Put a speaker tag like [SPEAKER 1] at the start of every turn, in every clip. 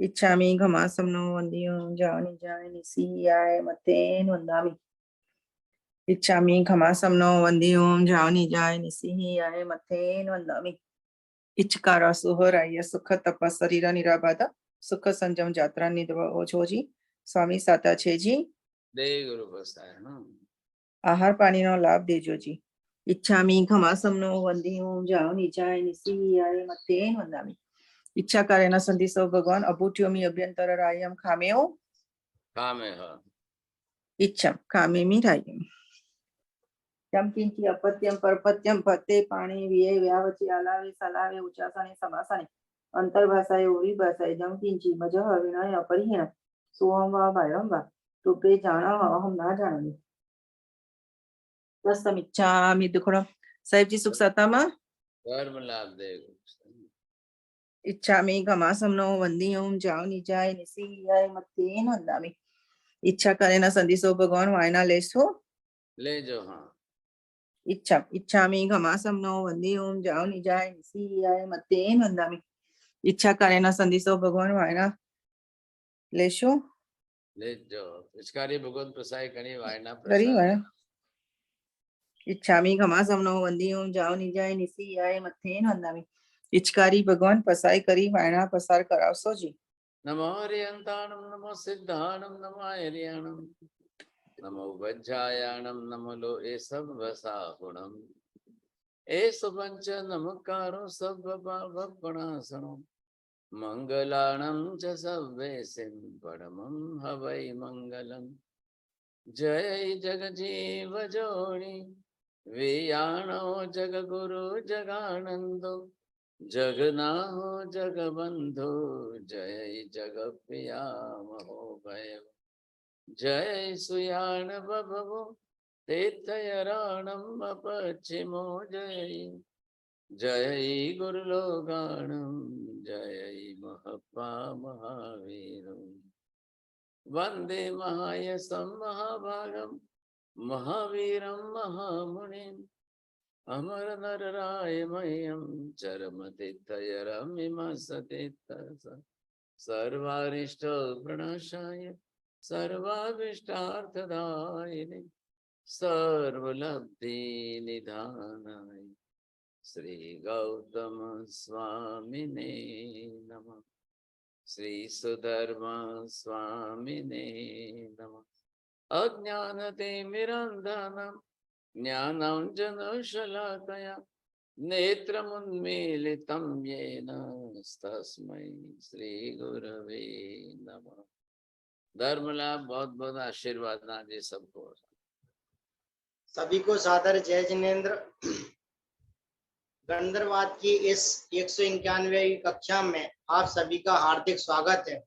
[SPEAKER 1] इच्छामि घमासम्नो वन्द्यो जानि जाय निसीयाय मतेन वन्दामि। इच्छामि घमासम्नो वन्द्यो जानि जाय निसीयाय मतेन वन्दामि। इच्छकार सुहराय सुख तप शरीर निराबाध सुख संजम जात्रा निद्र ओझोजी स्वामी साता छे जी
[SPEAKER 2] दे गुरु बसाय
[SPEAKER 1] आहार पानी नो लाभ देजो जी। इच्छामि घमासम्नो वन्द्यो जानि जाय निसीयाय मतेन वन्दामि। इच्छा कार्य संदिसो भगवान अभूत्योमी अभ्यंतर रायम खामेओ
[SPEAKER 2] कामे ह
[SPEAKER 1] इच्छम कामेमी रायम यम किंची अपत्यम परपत्यम पते पाणी विये व्यावची आलावे सलावे उच्चासने समासने अंतर्भाषाए ओरी भाषाए जम किंची मजह विनय अपरिहीण सोहम वा वायम वा तुपे जाना हम ना जानी बस इच्छामि दुखड़म साहिब जी सुख सतामा
[SPEAKER 2] धर्म लाभ दे
[SPEAKER 1] इच्छामि घमासम्नो वंदियों जाओ निजाय निसीयाय मतेन वंदामि। इच्छा करेना संदिसो भगवान वायना लेसो
[SPEAKER 2] ले जो हाँ
[SPEAKER 1] इच्छामि घमासम्नो वंदियों जाओ निजाय निसीयाय मतेन वंदामि। इच्छा करेना संदिसो भगवान वायना लेसो
[SPEAKER 2] ले जो इसकारी भगवत प्रसाय करी वायना
[SPEAKER 1] करी
[SPEAKER 2] प्रसाद
[SPEAKER 1] वायना इच्छामि घमासम्नो वंदियों जाओ निजाय निसीयाय मतेन वंदामि। इच्छकारी भगवान पसाय करी वायना पसार करावसो जी।
[SPEAKER 2] नमो हरियंताणम नमो सिद्धाणम नमो हरियाणम नमो वज्रायाणम नमो लो ए सब वसाहुणम ए सुपंच नमकारो सब भवनासनो मंगलाणं च सव्वेसिं परमं हवै मंगलम जय जगजीव जोनि वियाणो जगगुरु जगानंदो जगनाहो जगबंधु जय जगप्रिया महोभय जय सुयान बभवो तीर्थयराणम अपचिमो जय जय गुरुलोगाणम जय महप्पा महावीरम वंदे महायसं महाभागम महावीरम महामुनिम अमर नरराय मह्यम चरमतिथयरमिमसतित्थ सर्वारिष्ट प्रणाशाय सर्वाभिष्टार्थदायिने सर्वलब्धि निधानाय श्री गौतम स्वामिने नमः। श्री सुधर्मा स्वामिने नमः। अज्ञानतिमिरान्धानां ज्ञानाञ्जनशलाकया नेत्रमुन्मीलितं येन तस्मै श्री गुरवे नमः। धर्म लाभ बहुत बहुत आशीर्वाद ना जी सबको।
[SPEAKER 3] सभी को सादर जय जिनेन्द्र। गंधर्वाद की इस 191वीं कक्षा में आप सभी का हार्दिक स्वागत है।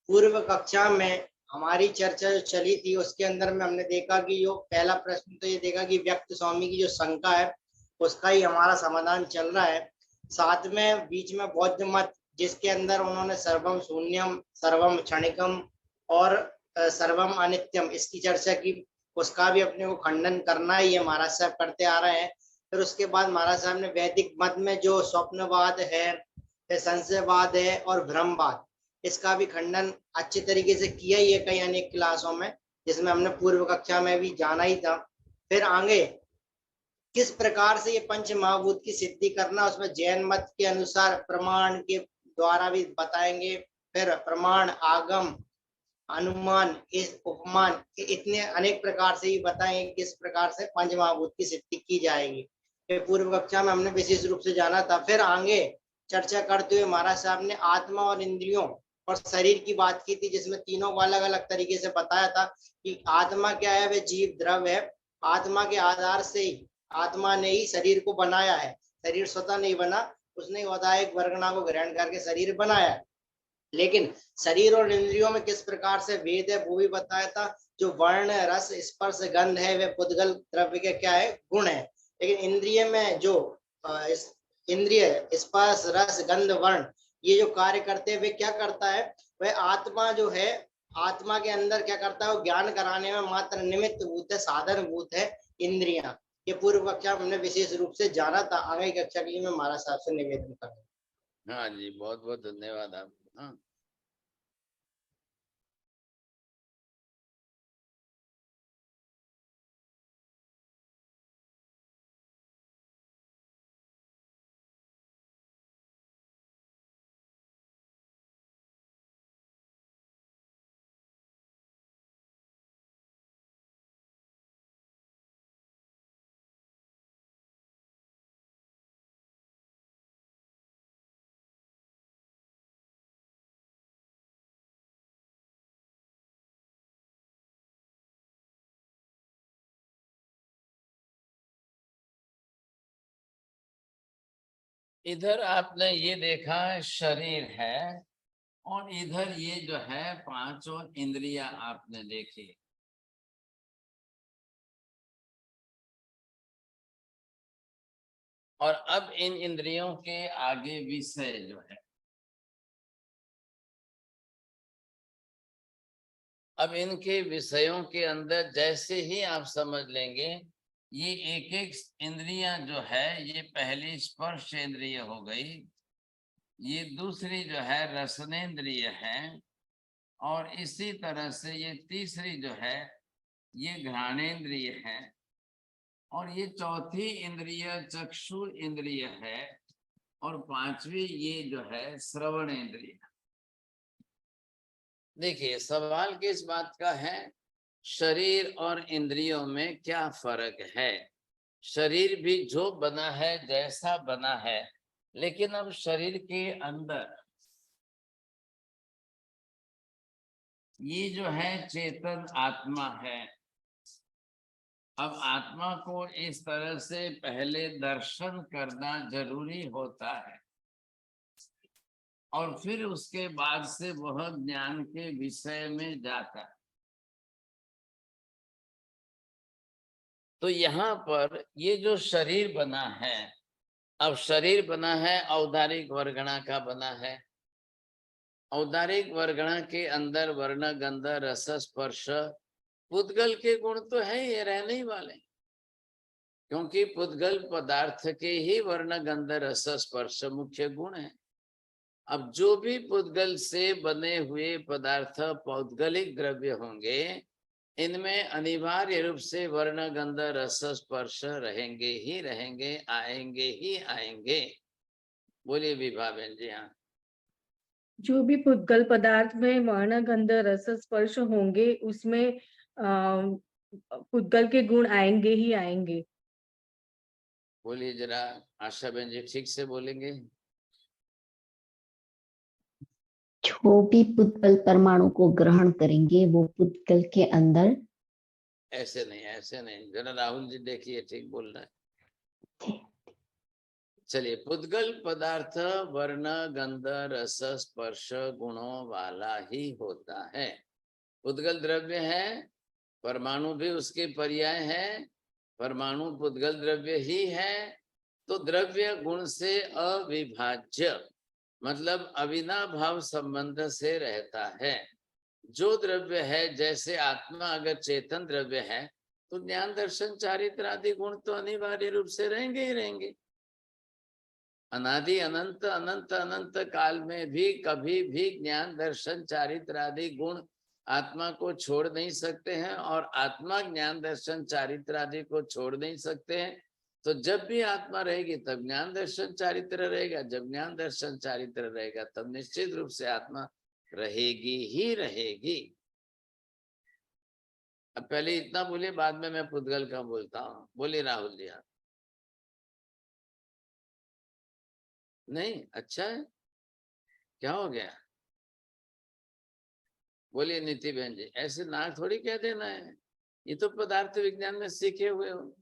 [SPEAKER 3] पूर्व कक्षा में हमारी चर्चा जो चली थी उसके अंदर में हमने देखा कि जो पहला प्रश्न तो ये देखा कि व्यक्त स्वामी की जो शंका है उसका ही हमारा समाधान चल रहा है। साथ में बीच में बौद्ध मत जिसके अंदर उन्होंने सर्वम शून्यम सर्वम क्षणिकम और सर्वम अनित्यम इसकी चर्चा की, उसका भी अपने को खंडन करना ही है, महाराज साहब करते आ रहे हैं। फिर उसके बाद महाराज साहब ने वैदिक मत में जो स्वप्नवाद है, संशयवाद है और भ्रमवाद, इसका भी खंडन अच्छे तरीके से किया ही है कई अनेक क्लासों में, जिसमें हमने पूर्व कक्षा में भी जाना ही था। फिर आगे किस प्रकार से ये पंच महाभूत की सिद्धि करना, उसमें जैन मत के अनुसार प्रमाण के द्वारा भी बताएंगे। फिर प्रमाण, आगम, अनुमान, इस उपमान, इतने अनेक प्रकार से ही बताएंगे किस प्रकार से पंच महाभूत की सिद्धि की जाएगी। फिर पूर्व कक्षा में हमने विशेष रूप से जाना था। फिर आगे चर्चा करते हुए महाराज साहब ने आत्मा और इंद्रियों और शरीर की बात की थी, जिसमें तीनों को अलग अलग तरीके से बताया था कि आत्मा क्या है, वह जीव द्रव्य है। आत्मा के आधार से ही आत्मा ने ही शरीर को बनाया है, शरीर स्वतः नहीं बना, उसने वदायक वर्गना को ग्रहण करके शरीर बनाया है। लेकिन शरीर और इंद्रियों में किस प्रकार से भेद है वो भी बताया था। जो वर्ण, रस, स्पर्श, गंध है वे पुद्गल द्रव्य के क्या है, गुण है। लेकिन इंद्रिय में जो इंद्रिय स्पर्श, रस, गंध, वर्ण ये जो कार्य करते हैं वे क्या करता है, वह आत्मा जो है, आत्मा के अंदर क्या करता है, वो ज्ञान कराने में मात्र निमित्त भूत है, साधन भूत है इंद्रियां। ये पूर्व कक्षा हमने विशेष रूप से जाना था। आगे कक्षा के लिए मैं महाराज साहब से निवेदन करूंगा।
[SPEAKER 2] हाँ जी, बहुत बहुत धन्यवाद आपको। हाँ इधर आपने ये देखा शरीर है और इधर ये जो है पांचों इंद्रियां आपने देखी। और अब इन इंद्रियों के आगे विषय जो है, अब इनके विषयों के अंदर जैसे ही आप समझ लेंगे, ये एक एक इंद्रियां जो है, ये पहली स्पर्श इंद्रिय हो गई, ये दूसरी जो है रसनेन्द्रिय है, और इसी तरह से ये तीसरी जो है ये घ्राणेन्द्रिय है, और ये चौथी इंद्रिय चक्षु इंद्रिय है, और पांचवी ये जो है श्रवण इंद्रिय। देखिए सवाल किस बात का है, शरीर और इंद्रियों में क्या फर्क है। शरीर भी जो बना है जैसा बना है, लेकिन अब शरीर के अंदर ये जो है चेतन आत्मा है। अब आत्मा को इस तरह से पहले दर्शन करना जरूरी होता है, और फिर उसके बाद से वह ज्ञान के विषय में जाता है। तो यहाँ पर ये जो शरीर बना है, अब शरीर बना है औदारिक वर्गणा का बना है। औदारिक वर्गणा के अंदर वर्ण गंध रस स्पर्श पुद्गल के गुण तो है, ये रहने ही वाले, क्योंकि पुद्गल पदार्थ के ही वर्ण गंध रस स्पर्श मुख्य गुण है। अब जो भी पुद्गल से बने हुए पदार्थ पौद्गलिक द्रव्य होंगे, इनमें अनिवार्य रूप से वर्ण गंध रस स्पर्श रहेंगे ही रहेंगे, आएंगे ही आएंगे। बोलिए विभा बहन जी। हाँ,
[SPEAKER 1] जो भी पुद्गल पदार्थ में वर्ण गंध रस स्पर्श होंगे, उसमें पुद्गल के गुण आएंगे ही आएंगे।
[SPEAKER 2] बोलिए जरा आशा बहन जी, ठीक से बोलेंगे।
[SPEAKER 4] जो भी पुद्गल परमाणु को ग्रहण करेंगे वो पुद्गल के अंदर,
[SPEAKER 2] ऐसे नहीं, ऐसे नहीं, जरा राहुल जी देखिए, ठीक बोल रहे हैं। चलिए, पुद्गल पदार्थ वर्ण गंध रस स्पर्श गुणों वाला ही होता है। पुद्गल द्रव्य है, परमाणु भी उसके पर्याय है, परमाणु पुद्गल द्रव्य ही है। तो द्रव्य गुण से अविभाज्य, मतलब अविनाभाव संबंध से रहता है। जो द्रव्य है, जैसे आत्मा अगर चेतन द्रव्य है, तो ज्ञान दर्शन चारित्र आदि गुण तो अनिवार्य रूप से रहेंगे ही रहेंगे। अनादि अनंत अनंत अनंत काल में भी कभी भी ज्ञान दर्शन चारित्र आदि गुण आत्मा को छोड़ नहीं सकते हैं, और आत्मा ज्ञान दर्शन चारित्र आदि को छोड़ नहीं सकते हैं। तो जब भी आत्मा रहेगी तब ज्ञान दर्शन चारित्र रहेगा, जब ज्ञान दर्शन चारित्र रहेगा तब निश्चित रूप से आत्मा रहेगी ही रहेगी। अब पहले इतना बोलिए, बाद में मैं पुद्गल का बोलता हूँ। बोलिए राहुल जी। नहीं, अच्छा है, क्या हो गया? बोलिए नीति बहन जी, ऐसे नाक थोड़ी कह देना है, ये तो पदार्थ विज्ञान में सीखे हुए हो।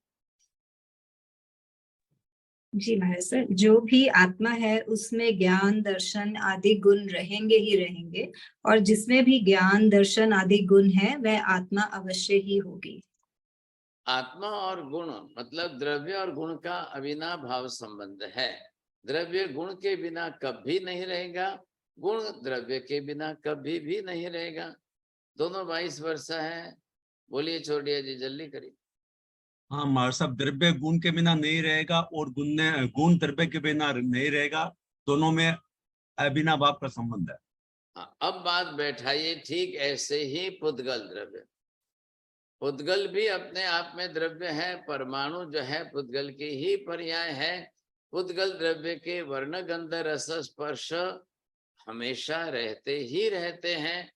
[SPEAKER 5] जी महाराज सर, जो भी आत्मा है उसमें ज्ञान दर्शन आदि गुण रहेंगे ही रहेंगे, और जिसमें भी ज्ञान दर्शन आदि गुण है वह आत्मा अवश्य ही होगी।
[SPEAKER 2] आत्मा और गुण मतलब द्रव्य और गुण का अविनाभाव संबंध है। द्रव्य गुण के बिना कभी नहीं रहेगा, गुण द्रव्य के बिना कभी भी नहीं रहेगा। दोनों 22 वर्षा है। बोलिए छोड़िए जी, जल्दी करिए।
[SPEAKER 6] हाँ महाराज साहब, द्रव्य गुण के बिना नहीं रहेगा और गुण द्रव्य के बिना नहीं रहेगा, दोनों में अविनाभाव का संबंध है।
[SPEAKER 2] हाँ, अब बात बैठाइए। ठीक ऐसे ही पुद्गल द्रव्य, पुद्गल भी अपने आप में द्रव्य है, परमाणु जो है पुद्गल के ही पर्याय है। पुद्गल द्रव्य के वर्ण गंध रस स्पर्श हमेशा रहते ही रहते हैं।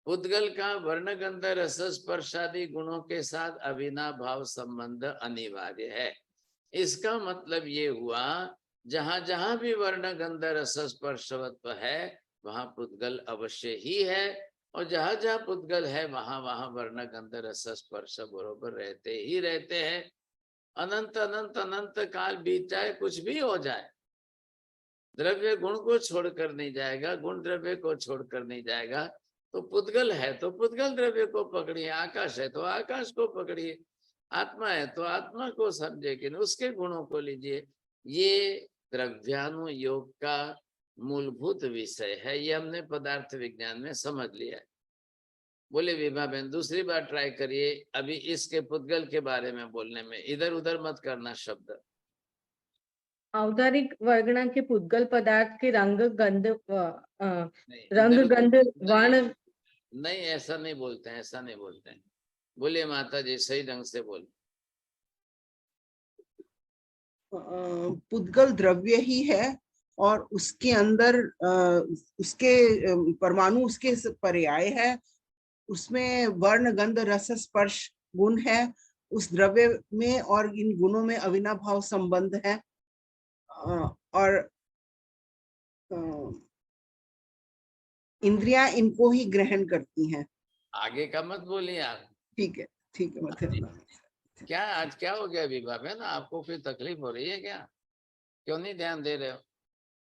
[SPEAKER 2] पुद्गल का वर्ण गंध रस स्पर्श आदि गुणों के साथ अविनाभाव संबंध अनिवार्य है। इसका मतलब ये हुआ, जहां जहां भी वर्ण गंध रस स्पर्शवत्व है वहां पुद्गल अवश्य ही है, और जहां जहां पुद्गल है वहां वहां वर्ण गंध रस स्पर्श बरोबर रहते ही रहते हैं। अनंत अनंत अनंत काल बीत जाए, कुछ भी हो जाए, द्रव्य गुण को छोड़कर नहीं जाएगा, गुण द्रव्य को छोड़कर नहीं जाएगा। तो पुद्गल है तो पुद्गल द्रव्य को पकड़िए, आकाश है तो आकाश को पकड़िए, आत्मा है तो आत्मा को समझे कि उसके गुणों को लीजिए। ये द्रव्यानुयोग का मूलभूत विषय है, ये हमने पदार्थ विज्ञान में समझ लिया है। बोले विभा बहन दूसरी बार ट्राई करिए, अभी इसके पुद्गल के बारे में बोलने में इधर उधर मत करना शब्द।
[SPEAKER 1] औदारिक वर्गणा के पुद्गल पदार्थ के रंग गंध रंग
[SPEAKER 2] इधर
[SPEAKER 1] गंध वर्ण
[SPEAKER 2] नहीं, ऐसा नहीं बोलते हैं, ऐसा नहीं बोलते हैं। बोलिए माता जी सही ढंग से बोल।
[SPEAKER 7] पुद्गल द्रव्य ही है और उसके अंदर उसके परमाणु उसके पर्याय है, उसमें वर्ण गंध रस स्पर्श गुण है उस द्रव्य में, और इन गुणों में अविनाभाव संबंध है। और इंद्रियां इनको ही ग्रहण करती हैं।
[SPEAKER 2] आगे का मत बोलिए आप।
[SPEAKER 7] ठीक है
[SPEAKER 2] क्या आज क्या हो गया विभा बहन, आपको कोई तकलीफ हो रही है क्या? क्यों नहीं ध्यान दे रहे हो?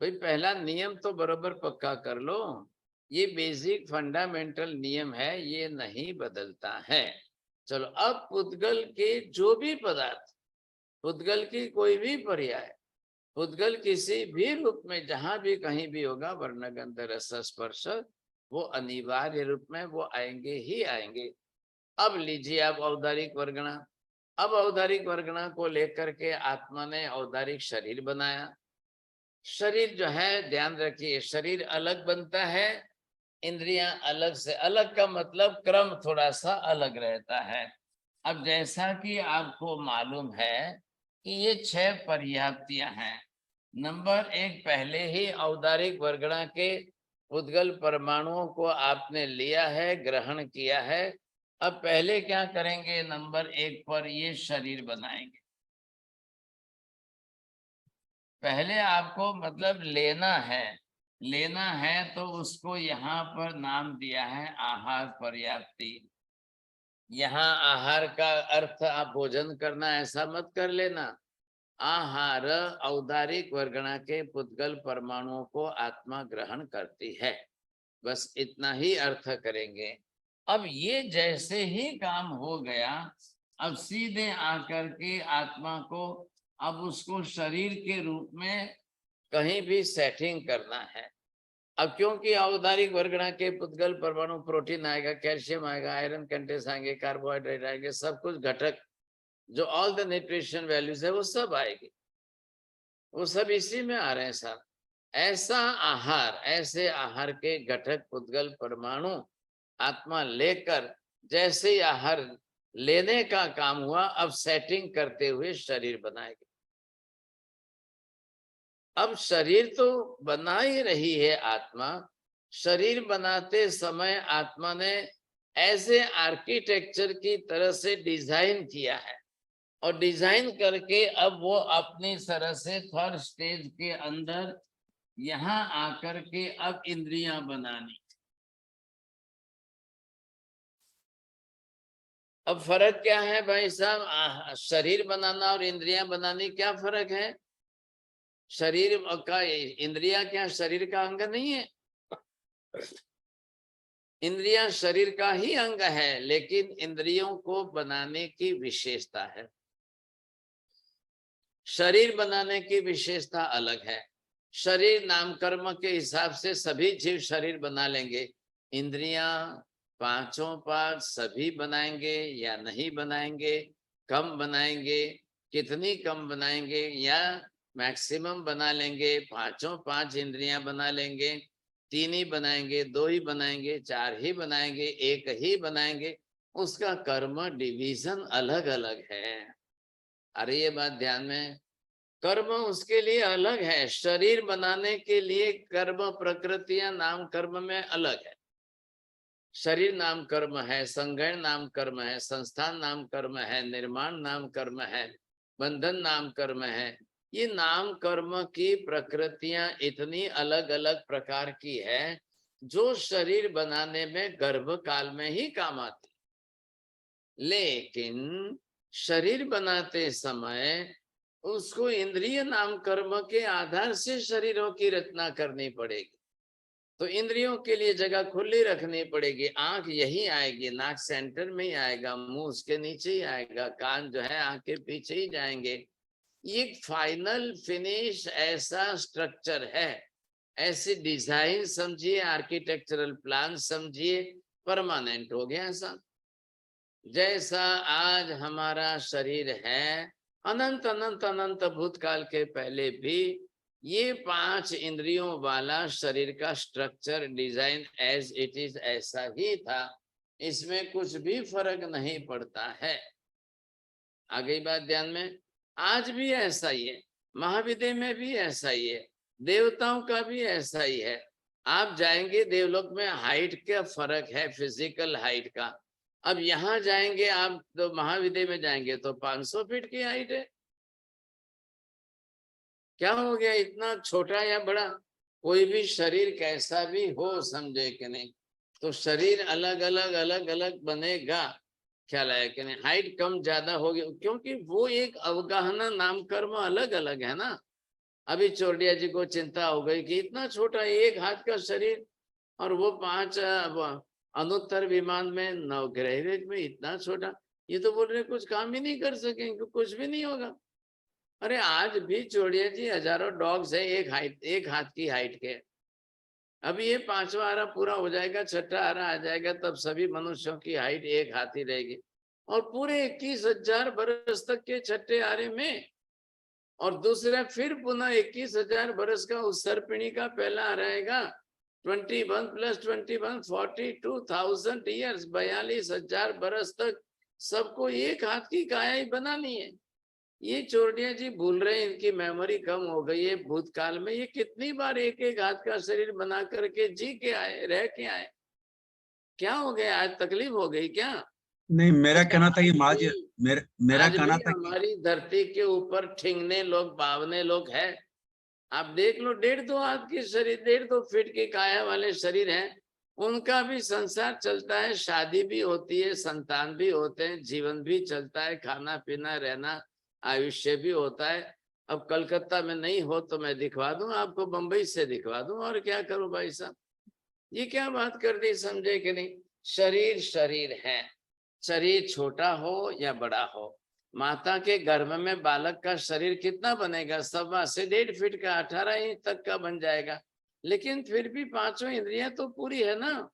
[SPEAKER 2] भाई पहला नियम तो बराबर पक्का कर लो, ये बेसिक फंडामेंटल नियम है, ये नहीं बदलता है। चलो अब पुद्गल के जो भी पदार्थ, पुद्गल की कोई भी पर्याय, पुद्गल किसी भी रूप में जहां भी कहीं भी होगा, वर्ण गंध रस स्पर्श, वो अनिवार्य रूप में वो आएंगे ही आएंगे। अब लीजिए अब औदारिक वर्गणा। अब औदारिक वर्गणा को लेकर के आत्मा ने औदारिक शरीर बनाया। शरीर जो है ध्यान रखिए, शरीर अलग बनता है, इंद्रियां अलग से, अलग का मतलब क्रम थोड़ा सा अलग रहता है। अब जैसा कि आपको मालूम है कि ये 6 पर्याप्तियां हैं। नंबर 1, पहले ही औदारिक वर्गणा के उद्गल परमाणुओं को आपने लिया है, ग्रहण किया है। अब पहले क्या करेंगे, नंबर 1 पर ये शरीर बनाएंगे। पहले आपको मतलब लेना है तो उसको यहाँ पर नाम दिया है आहार पर्याप्ति। यहाँ आहार का अर्थ आप भोजन करना ऐसा मत कर लेना। आहार औदारिक वर्गणा के पुद्गल परमाणुओं को आत्मा ग्रहण करती है, बस इतना ही अर्थ करेंगे। अब ये जैसे ही काम हो गया, अब सीधे आकर के आत्मा को अब उसको शरीर के रूप में कहीं भी सेटिंग करना है। अब क्योंकि औदारिक वर्गणा के पुद्गल परमाणु, प्रोटीन आएगा, कैल्शियम आएगा, आयरन कंटेंट्स आएंगे, कार्बोहाइड्रेट आएंगे, सब कुछ घटक जो ऑल द न्यूट्रिशन वैल्यूज है वो सब आएगी, वो सब इसी में आ रहे हैं साहब। ऐसा आहार, ऐसे आहार के घटक पुद्गल परमाणु आत्मा लेकर, जैसे ही आहार लेने का काम हुआ, अब सेटिंग करते हुए शरीर बनाएगी। अब शरीर तो बना ही रही है आत्मा। शरीर बनाते समय आत्मा ने ऐसे आर्किटेक्चर की तरह से डिजाइन किया है, और डिजाइन करके अब वो अपनी तरह से 3rd स्टेज के अंदर यहाँ आकर के अब इंद्रियां बनानी। अब फर्क क्या है भाई साहब, शरीर बनाना और इंद्रियां बनानी क्या फर्क है? शरीर का, इंद्रियां क्या शरीर का अंग नहीं है? इंद्रियां शरीर का ही अंग है, लेकिन इंद्रियों को बनाने की विशेषता है। शरीर बनाने की विशेषता अलग है। शरीर नाम कर्म के हिसाब से सभी जीव शरीर बना लेंगे, इंद्रियां 5 सभी बनाएंगे या नहीं बनाएंगे, कम बनाएंगे, कितनी कम बनाएंगे, या मैक्सिमम बना लेंगे, 5 इंद्रियां बना लेंगे, 3 ही बनाएंगे, 2 ही बनाएंगे, 4 ही बनाएंगे, 1 ही बनाएंगे, उसका कर्म डिवीजन अलग अलग है। अरे ये बात ध्यान में, कर्म उसके लिए अलग है। शरीर बनाने के लिए कर्म प्रकृतियां नाम कर्म में अलग है। शरीर नाम कर्म है, संग्रहण नाम कर्म है, संस्थान नाम कर्म है, निर्माण नाम कर्म है, बंधन नाम कर्म है। ये नाम कर्म की प्रकृतियां इतनी अलग अलग प्रकार की है, जो शरीर बनाने में गर्भ काल में ही काम आती। लेकिन शरीर बनाते समय उसको इंद्रिय नाम कर्म के आधार से शरीरों की रचना करनी पड़ेगी। तो इंद्रियों के लिए जगह खुली रखनी पड़ेगी। आंख यही आएगी, नाक सेंटर में ही आएगा, मुंह उसके नीचे ही आएगा, कान जो है आंख के पीछे ही जाएंगे। ये फाइनल फिनिश ऐसा स्ट्रक्चर है, ऐसी डिजाइन समझिए, आर्किटेक्चरल प्लान समझिए, परमानेंट हो गया ऐसा। जैसा आज हमारा शरीर है, अनंत अनंत अनंत भूतकाल के पहले भी ये 5 इंद्रियों वाला शरीर का structure design as it is ऐसा ही था, इसमें कुछ भी फर्क नहीं पड़ता है। आ गई बात ध्यान में? आज भी ऐसा ही है, महाविद्या में भी ऐसा ही है, देवताओं का भी ऐसा ही है। आप जाएंगे देवलोक में, हाइट का फर्क है, फिजिकल हाइट का। अब यहाँ जाएंगे आप तो महाविद्या में जाएंगे तो 500 फीट की हाइट है। क्या हो गया, इतना छोटा या बड़ा? कोई भी शरीर कैसा भी हो, समझे कि नहीं, तो शरीर अलग अलग अलग अलग बनेगा, ख्याल आया कि नहीं? हाइट कम ज्यादा होगी क्योंकि वो एक अवगाहना नाम कर्म अलग अलग है ना। अभी चौड़िया जी को चिंता हो गई कि इतना छोटा 1 हाथ का शरीर, और वो 5 अनुत्तर विमान में, नवग्रह में इतना छोटा, ये तो बोल रहे कुछ काम ही नहीं कर सकेंगे, कुछ भी नहीं होगा। अरे आज भी चौड़िया जी हजारों डॉग्स है एक हाथ की हाइट के। अभी ये 5वां आरा पूरा हो जाएगा, 6ठा आरा आ जाएगा, तब सभी मनुष्यों की हाइट 1 हाथ ही रहेगी। और पूरे 21,000 बरस तक के 6ठे आरे में, और दूसरा फिर पुनः 21,000 बरस का उत्सर्पिणी का पहला रहेगा। 21 + 21 42,000 ईयर्स, 42,000 बरस तक सबको 1 हाथ की काया ही बनानी है। ये चोरडिया जी भूल रहे हैं, इनकी मेमोरी कम हो गई है। भूतकाल में ये कितनी बार 1-1 हाथ का शरीर बना करके जी के आए, रह के आए। क्या हो गया, आज तकलीफ हो गई क्या?
[SPEAKER 6] नहीं, मेरा
[SPEAKER 2] अच्छा,
[SPEAKER 6] कहना था कि
[SPEAKER 2] आज
[SPEAKER 6] महाराज,
[SPEAKER 2] भी
[SPEAKER 6] मेरा कहना था कि
[SPEAKER 2] हमारी धरती के ऊपर ठिंगने लोग, बावने लोग हैं। आप देख लो, 1.5-2 हाथ की शरीर, 1.5-2 फीट की काया वाले शरीर हैं, उनका भी संसार चलता है, शादी भी होती है, संतान भी होते हैं, जीवन भी चलता है, खाना पीना रहना, आयुष्य भी होता है। अब कलकत्ता में नहीं हो तो मैं दिखवा दूं आपको, बंबई से दिखवा दूं, और क्या करूं भाई साहब। ये क्या बात कर दी, समझे कि नहीं? शरीर शरीर है, शरीर छोटा हो या बड़ा हो। माता के गर्भ में बालक का शरीर कितना बनेगा? 1.25 से 1.5 फीट का, 18 इंच तक का बन जाएगा, लेकिन फिर भी 5 इंद्रियां तो पूरी है ना।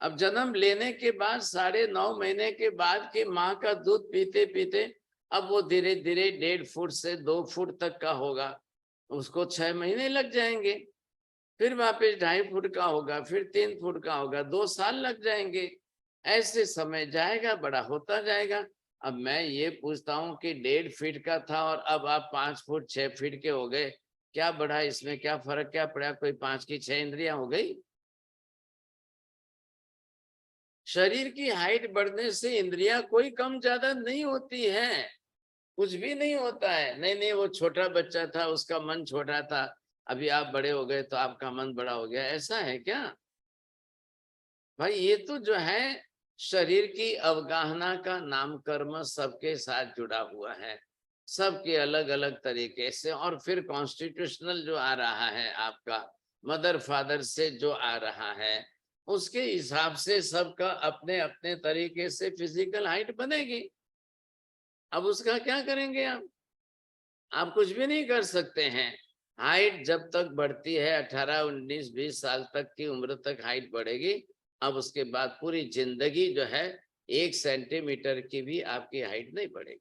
[SPEAKER 2] अब जन्म लेने के बाद 9.5 महीने के बाद की माँ का दूध पीते पीते अब वो धीरे धीरे 1.5 फुट से 2 फुट तक का होगा, उसको 6 महीने लग जाएंगे। फिर वापस 2.5 फुट का होगा, फिर 3 फुट का होगा, 2 साल लग जाएंगे। ऐसे समय जाएगा, बड़ा होता जाएगा। अब मैं ये पूछता हूँ कि 1.5 फीट का था और अब आप 5 फुट 6 फीट के हो गए, क्या बढ़ा? इसमें क्या फर्क, क्या पड़ा? कोई 5 की 6 इंद्रियां हो गई? शरीर की हाइट बढ़ने से इंद्रियां कोई कम ज्यादा नहीं होती है, कुछ भी नहीं होता है। नहीं नहीं, वो छोटा बच्चा था, उसका मन छोटा था, अभी आप बड़े हो गए तो आपका मन बड़ा हो गया, ऐसा है क्या भाई? ये तो जो है शरीर की अवगाहना का नाम कर्म सबके साथ जुड़ा हुआ है, सबके अलग अलग तरीके से। और फिर कॉन्स्टिट्यूशनल जो आ रहा है आपका, मदर फादर से जो आ रहा है, उसके हिसाब से सबका अपने अपने तरीके से फिजिकल हाइट बनेगी। अब उसका क्या करेंगे आप कुछ भी नहीं कर सकते हैं। हाइट जब तक बढ़ती है, 18, 19, 20 साल तक की उम्र तक हाइट बढ़ेगी। अब उसके बाद पूरी जिंदगी जो है 1 सेंटीमीटर की भी आपकी हाइट नहीं बढ़ेगी।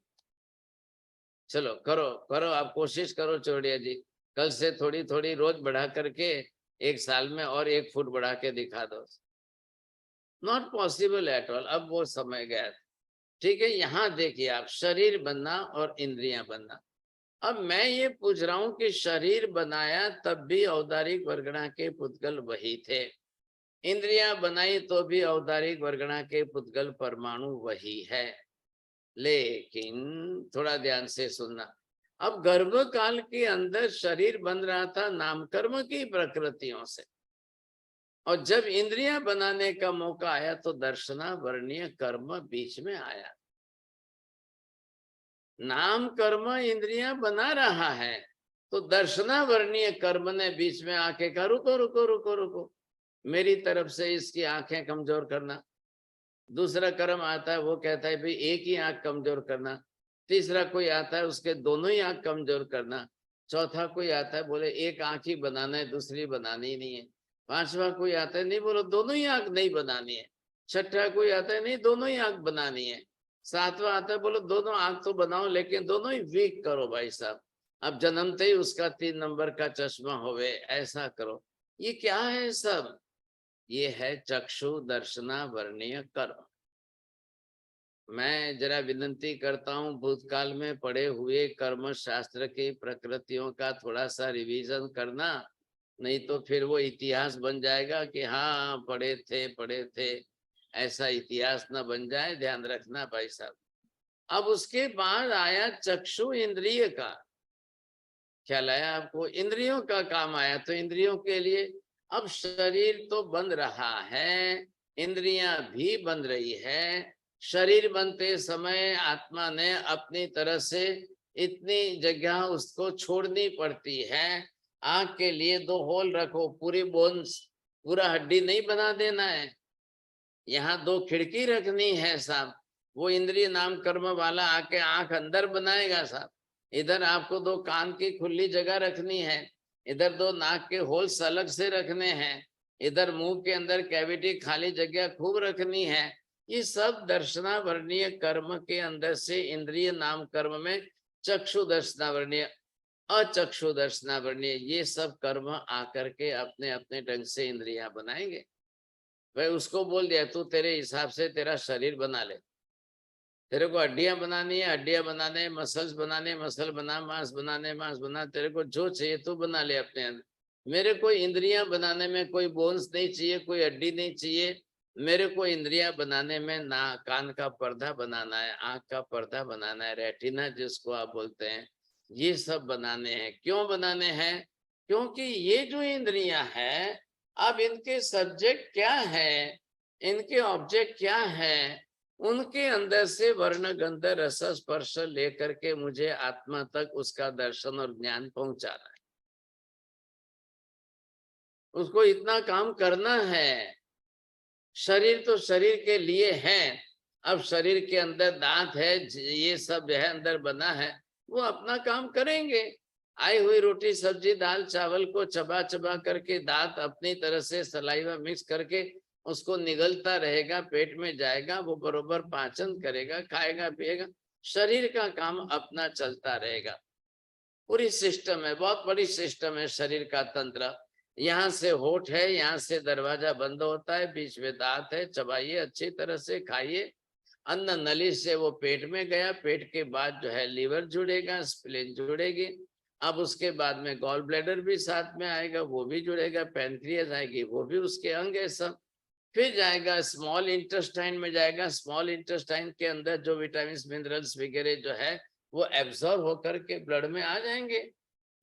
[SPEAKER 2] चलो करो करो, आप कोशिश करो चौड़िया जी, कल से थोड़ी थोड़ी रोज बढ़ा करके 1 साल में और 1 फुट बढ़ा के दिखा दो। नॉट पॉसिबल एट ऑल, अब वो समय गया। ठीक है, यहाँ देखिए आप, शरीर बनना और इंद्रियां बनना। अब मैं ये पूछ रहा हूं कि शरीर बनाया तब भी औदारिक वर्गणा के पुद्गल वही थे, इंद्रियां बनाई तो भी औदारिक वर्गणा के पुद्गल परमाणु वही है। लेकिन थोड़ा ध्यान से सुनना, अब गर्भ काल के अंदर शरीर बन रहा था नामकर्म की प्रकृतियों से, और जब इंद्रियां बनाने का मौका आया तो दर्शना वर्णीय कर्म बीच में आया। नाम कर्म इंद्रियां बना रहा है, तो दर्शनावर्णीय कर्म ने बीच में आके कहा रुको रुको रुको रुको, मेरी तरफ से इसकी आंखें कमजोर करना। दूसरा कर्म आता है, वो कहता है भाई एक ही आंख कमजोर करना। तीसरा कोई आता है, उसके दोनों ही आंख कमजोर करना। चौथा कोई आता है, बोले एक आंख ही बनाना है, दूसरी बनानी ही नहीं है। पांचवा कोई आता है, नहीं बोलो दोनों ही आंख नहीं बनानी है। छठा कोई आता है, नहीं दोनों ही आंख बनानी है। सातवां आता है, बोलो दोनों आंख तो बनाओ लेकिन दोनों ही वीक करो भाई साहब, अब जन्मते ही उसका 3 नंबर का चश्मा होवे, ऐसा करो। ये क्या है सब? ये है चक्षु दर्शना वर्णीय कर्म। मैं जरा विनती करता हूँ, भूतकाल में पढ़े हुए कर्म शास्त्र की प्रकृतियों का थोड़ा सा रिवीजन करना, नहीं तो फिर वो इतिहास बन जाएगा कि हाँ पढ़े थे, ऐसा इतिहास न बन जाए, ध्यान रखना भाई साहब। अब उसके बाद आया चक्षु इंद्रिय का ख्याल आया आपको, इंद्रियों का काम आया। तो इंद्रियों के लिए अब शरीर तो बन रहा है, इंद्रियां भी बन रही है। शरीर बनते समय आत्मा ने अपनी तरह से इतनी जगह उसको छोड़नी पड़ती है। आंख के लिए 2 होल रखो, पूरी बोन्स, पूरा हड्डी नहीं बना देना है। यहाँ 2 खिड़की रखनी है साहब। वो इंद्रिय नाम कर्म वाला आके आंख अंदर बनाएगा साहब। इधर आपको 2 कान की खुली जगह रखनी है, इधर 2 नाक के होल्स अलग से रखने हैं, इधर मुंह के अंदर कैविटी खाली जगह खूब रखनी है। ये सब दर्शनावर्णीय कर्म के अंदर से इंद्रिय नाम कर्म में चक्षु दर्शनावर्णीय, अचक्षु दर्शनावर्णीय, ये सब कर्म आकर के अपने अपने ढंग से इंद्रियां बनाएंगे। भाई उसको बोल दिया तू तेरे हिसाब से तेरा शरीर बना ले, तेरे को हड्डियां बनानी है हड्डियां बनाने, मसल्स बनाने मसल बना, मांस बनाने मांस बना, तेरे को जो चाहिए तू बना ले अपने अंदर। मेरे को इंद्रियां बनाने में कोई बोन्स नहीं चाहिए, कोई हड्डी नहीं चाहिए। मेरे को इंद्रियां बनाने में ना कान का पर्दा बनाना है, आंख का पर्दा बनाना है, रेटिना जिसको आप बोलते हैं, ये सब बनाने हैं। क्यों बनाने हैं? क्योंकि ये जो इंद्रियां हैं, अब इनके सब्जेक्ट क्या है, इनके ऑब्जेक्ट क्या है, उनके अंदर से वर्ण गंध रस स्पर्श लेकर के मुझे आत्मा तक उसका दर्शन और ज्ञान पहुंचाना है। उसको इतना काम करना है। शरीर तो शरीर के लिए है। अब शरीर के अंदर दांत है, ये सब है अंदर बना है, वो अपना काम करेंगे। आई हुई रोटी सब्जी दाल चावल को चबा चबा करके दांत अपनी तरह से सलाइवा मिक्स करके उसको निगलता रहेगा, पेट में जाएगा, वो बरोबर पाचन करेगा, खाएगा पिएगा, शरीर का काम अपना चलता रहेगा। पूरी सिस्टम है, बहुत बड़ी सिस्टम है शरीर का तंत्र। यहाँ से होठ है, यहाँ से दरवाजा बंद होता है, बीच में दांत है, चबाइए अच्छी तरह से, खाइए। अन्न नली से वो पेट में गया, पेट के बाद जो है लीवर जुड़ेगा, स्प्लीन जुड़ेगी, अब उसके बाद में गॉल ब्लैडर भी साथ में आएगा, वो भी जुड़ेगा, पैनक्रियाज आएगी, वो भी उसके अंग है सब। फिर जाएगा स्मॉल इंटेस्टाइन में जाएगा, स्मॉल इंटेस्टाइन के अंदर जो विटामिन मिनरल्स वगैरह जो है वो एब्जॉर्ब होकर के ब्लड में आ जाएंगे।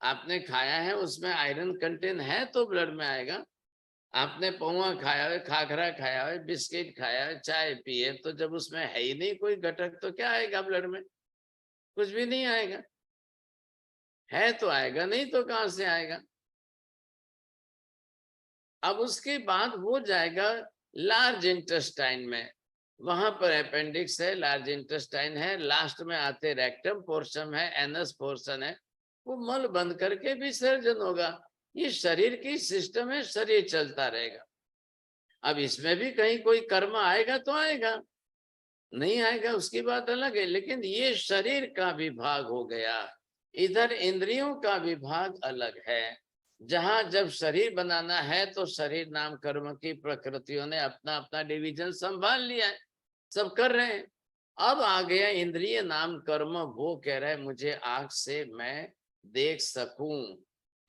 [SPEAKER 2] आपने खाया है उसमें आयरन कंटेंट है तो ब्लड में आएगा। आपने पौवा खाया है, खाखरा खाया है, बिस्किट खाया है, चाय पिए, तो जब उसमें है ही नहीं कोई घटक तो क्या आएगा ब्लड में? कुछ भी नहीं आएगा। है तो आएगा, नहीं तो कहां से आएगा? अब उसके बाद वो जाएगा लार्ज इंटेस्टाइन में, वहां पर अपेंडिक्स है, लार्ज इंटेस्टाइन है, लास्ट में आते रेक्टम पोर्शन है, एनस पोर्शन है, वो मल बंद करके विसर्जन होगा। ये शरीर की सिस्टम है, शरीर चलता रहेगा। अब इसमें भी कहीं कोई कर्म आएगा तो आएगा, नहीं आएगा उसकी बात अलग है, लेकिन ये शरीर का विभाग हो गया। इधर इंद्रियों का विभाग अलग है। जहां जब शरीर बनाना है तो शरीर नाम कर्म की प्रकृतियों ने अपना अपना डिवीजन संभाल लिया है, सब कर रहे हैं। अब आ गया इंद्रिय नाम कर्म, वो कह रहा है मुझे आंख से मैं देख सकूं,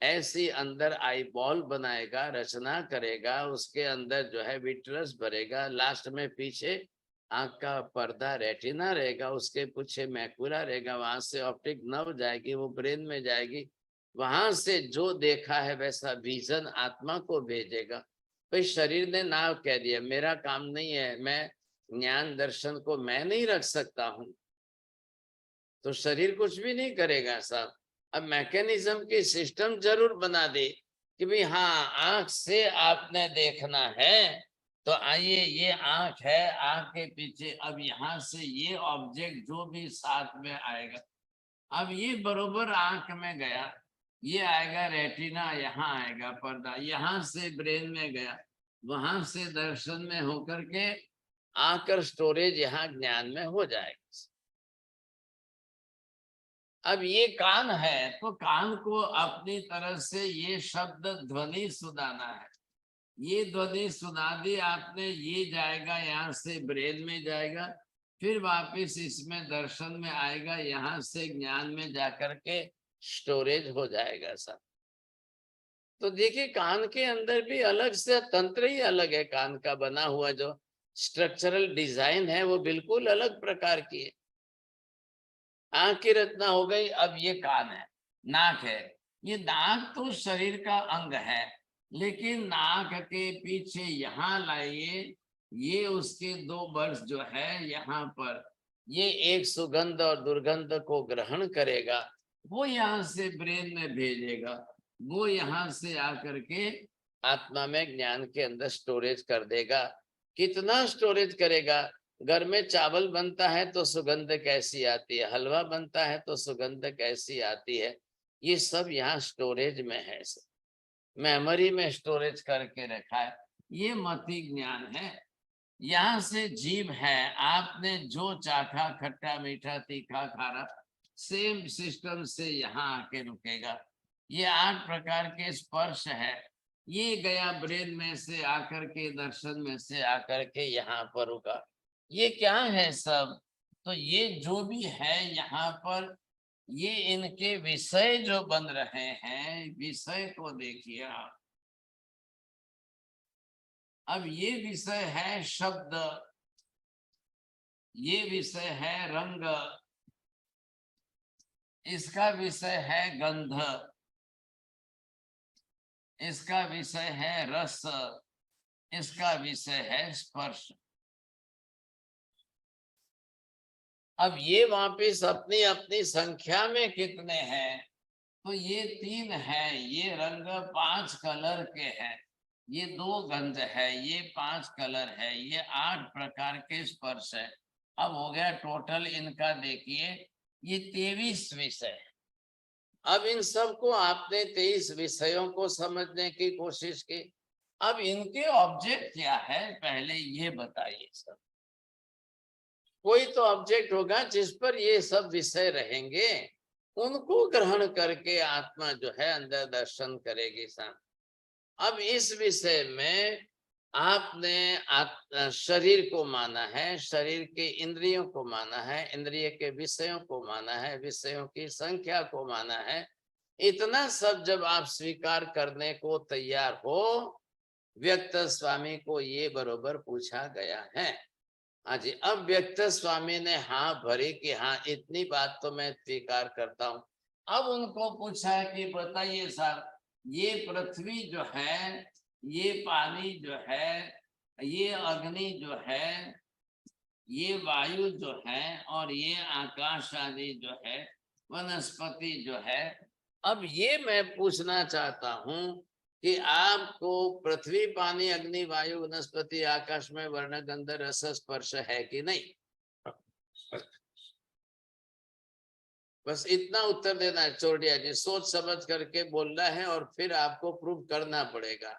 [SPEAKER 2] ऐसी अंदर आई बॉल बनाएगा, रचना करेगा, उसके अंदर जो है विट्रस भरेगा, लास्ट में पीछे आंख का पर्दा रेटिना रहेगा, उसके पीछे मैकुला रहेगा, वहां से ऑप्टिक नर्व जाएगी, वो ब्रेन में जाएगी, वहां से जो देखा है वैसा विजन आत्मा को भेजेगा। भाई शरीर ने ना कह दिया मेरा काम नहीं है, मैं ज्ञान दर्शन को मैं नहीं रख सकता हूं, तो शरीर कुछ भी नहीं करेगा साहब। अब मैकेनिज्म की सिस्टम जरूर बना दे कि भाई हाँ आंख से आपने देखना है, तो आइए ये आंख है, आंख के पीछे अब यहाँ से ये ऑब्जेक्ट जो भी साथ में आएगा, अब ये बरोबर आंख में गया, ये आएगा रेटिना, यहाँ आएगा पर्दा, यहाँ से ब्रेन में गया, वहां से दर्शन में होकर के आकर स्टोरेज यहाँ ज्ञान में हो जाएगा। अब ये कान है तो कान को अपनी तरह से ये शब्द ध्वनि सुनाना है, ये ध्वनि सुना दी आपने, ये जाएगा यहाँ से ब्रेन में जाएगा, फिर वापस इसमें दर्शन में आएगा, यहाँ से ज्ञान में जाकर के स्टोरेज हो जाएगा सब। तो देखिए कान के अंदर भी अलग से तंत्र ही अलग है, कान का बना हुआ जो स्ट्रक्चरल डिजाइन है वो बिल्कुल अलग प्रकार की है। आंख की रचना हो गई, अब ये कान है, नाक है, ये नाक तो शरीर का अंग है, लेकिन नाक के पीछे यहाँ लाइए, ये उसके दो बर्स जो है यहाँ पर, ये एक सुगंध और दुर्गंध को ग्रहण करेगा, वो यहाँ से ब्रेन में भेजेगा, वो यहाँ से आकर के आत्मा में ज्ञान के अंदर स्टोरेज कर देगा। कितना स्टोरेज करेगा? घर में चावल बनता है तो सुगंध कैसी आती है, हलवा बनता है तो सुगंध कैसी आती है, ये सब यहाँ स्टोरेज में है, मेमोरी में स्टोरेज करके रखा है, ये मति ज्ञान है। यहाँ से जीभ है, आपने जो चाखा, खट्टा मीठा तीखा खारा, सेम सिस्टम से यहाँ आके रुकेगा। ये 8 प्रकार के स्पर्श है, ये गया ब्रेन में से आकर के, दर्शन में से आकर के यहाँ पर रुका। ये क्या है सब? तो ये जो भी है यहाँ पर, ये इनके विषय जो बन रहे हैं, विषय को देखिए आप। अब ये विषय है शब्द, ये विषय है रंग, इसका विषय है गंध, इसका विषय है रस, इसका विषय है स्पर्श। अब ये वापिस अपनी अपनी संख्या में कितने हैं? तो ये 3 है, ये रंग 5 कलर के हैं, ये 2 गंध है, ये 5 कलर है, ये 8 प्रकार के स्पर्श है। अब हो गया टोटल इनका, देखिए ये 23 विषय। अब इन सब को आपने 23 विषयों को समझने की कोशिश की। अब इनके ऑब्जेक्ट क्या है पहले ये बताइए सब। कोई तो ऑब्जेक्ट होगा जिस पर ये सब विषय रहेंगे, उनको ग्रहण करके आत्मा जो है अंदर दर्शन करेगी साहब। अब इस विषय में आपने शरीर को माना है, शरीर के इंद्रियों को माना है, इंद्रिय के विषयों को माना है, विषयों की संख्या को माना है। इतना सब जब आप स्वीकार करने को तैयार हो, व्यक्त स्वामी को ये बरोबर पूछा गया है। हाँ जी, अब व्यक्त स्वामी ने हाँ भरी कि हाँ इतनी बात तो मैं स्वीकार करता हूँ। अब उनको पूछा कि बताइए साहब, ये पृथ्वी जो है, ये पानी जो है, ये अग्नि जो है, ये वायु जो है, और ये आकाश आदि जो है, वनस्पति जो है, अब ये मैं पूछना चाहता हूँ कि आपको पृथ्वी पानी अग्नि वायु वनस्पति आकाश में वर्ण गंध रस स्पर्श है कि नहीं? बस इतना उत्तर देना है चोरडिया जी, सोच समझ करके बोलना है और फिर आपको प्रूव करना पड़ेगा।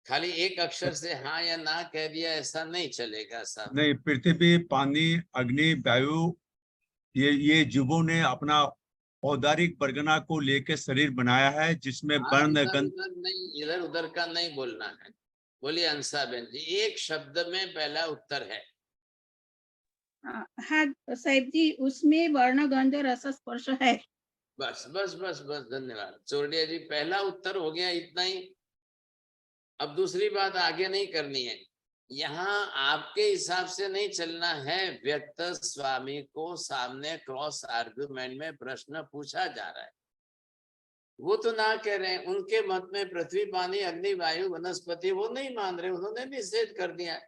[SPEAKER 2] खाली एक अक्षर से हाँ या ना कह दिया ऐसा नहीं चलेगा साहब। नहीं,
[SPEAKER 6] पृथ्वी पानी अग्नि वायु ये जीवों ने अपना औदारिक परगना को लेकर शरीर बनाया है, जिसमें वर्ण गंध
[SPEAKER 2] नहीं, इधर उधर का नहीं बोलना है। बोलिए अंसा बहन जी, एक शब्द में पहला उत्तर है।
[SPEAKER 8] हाँ साहिब जी, उसमें वर्ण गंध रस स्पर्श है।
[SPEAKER 2] बस बस बस बस, धन्यवाद चोरडिया जी, पहला उत्तर हो गया, इतना ही। अब दूसरी बात आगे नहीं करनी है, यहाँ आपके हिसाब से नहीं चलना है। व्यक्त स्वामी को सामने क्रॉस आर्गुमेंट में प्रश्न पूछा जा रहा है, वो तो ना कह रहे हैं। उनके मत में पृथ्वी पानी अग्नि वायु वनस्पति वो नहीं मान रहे, उन्होंने निषेध कर दिया।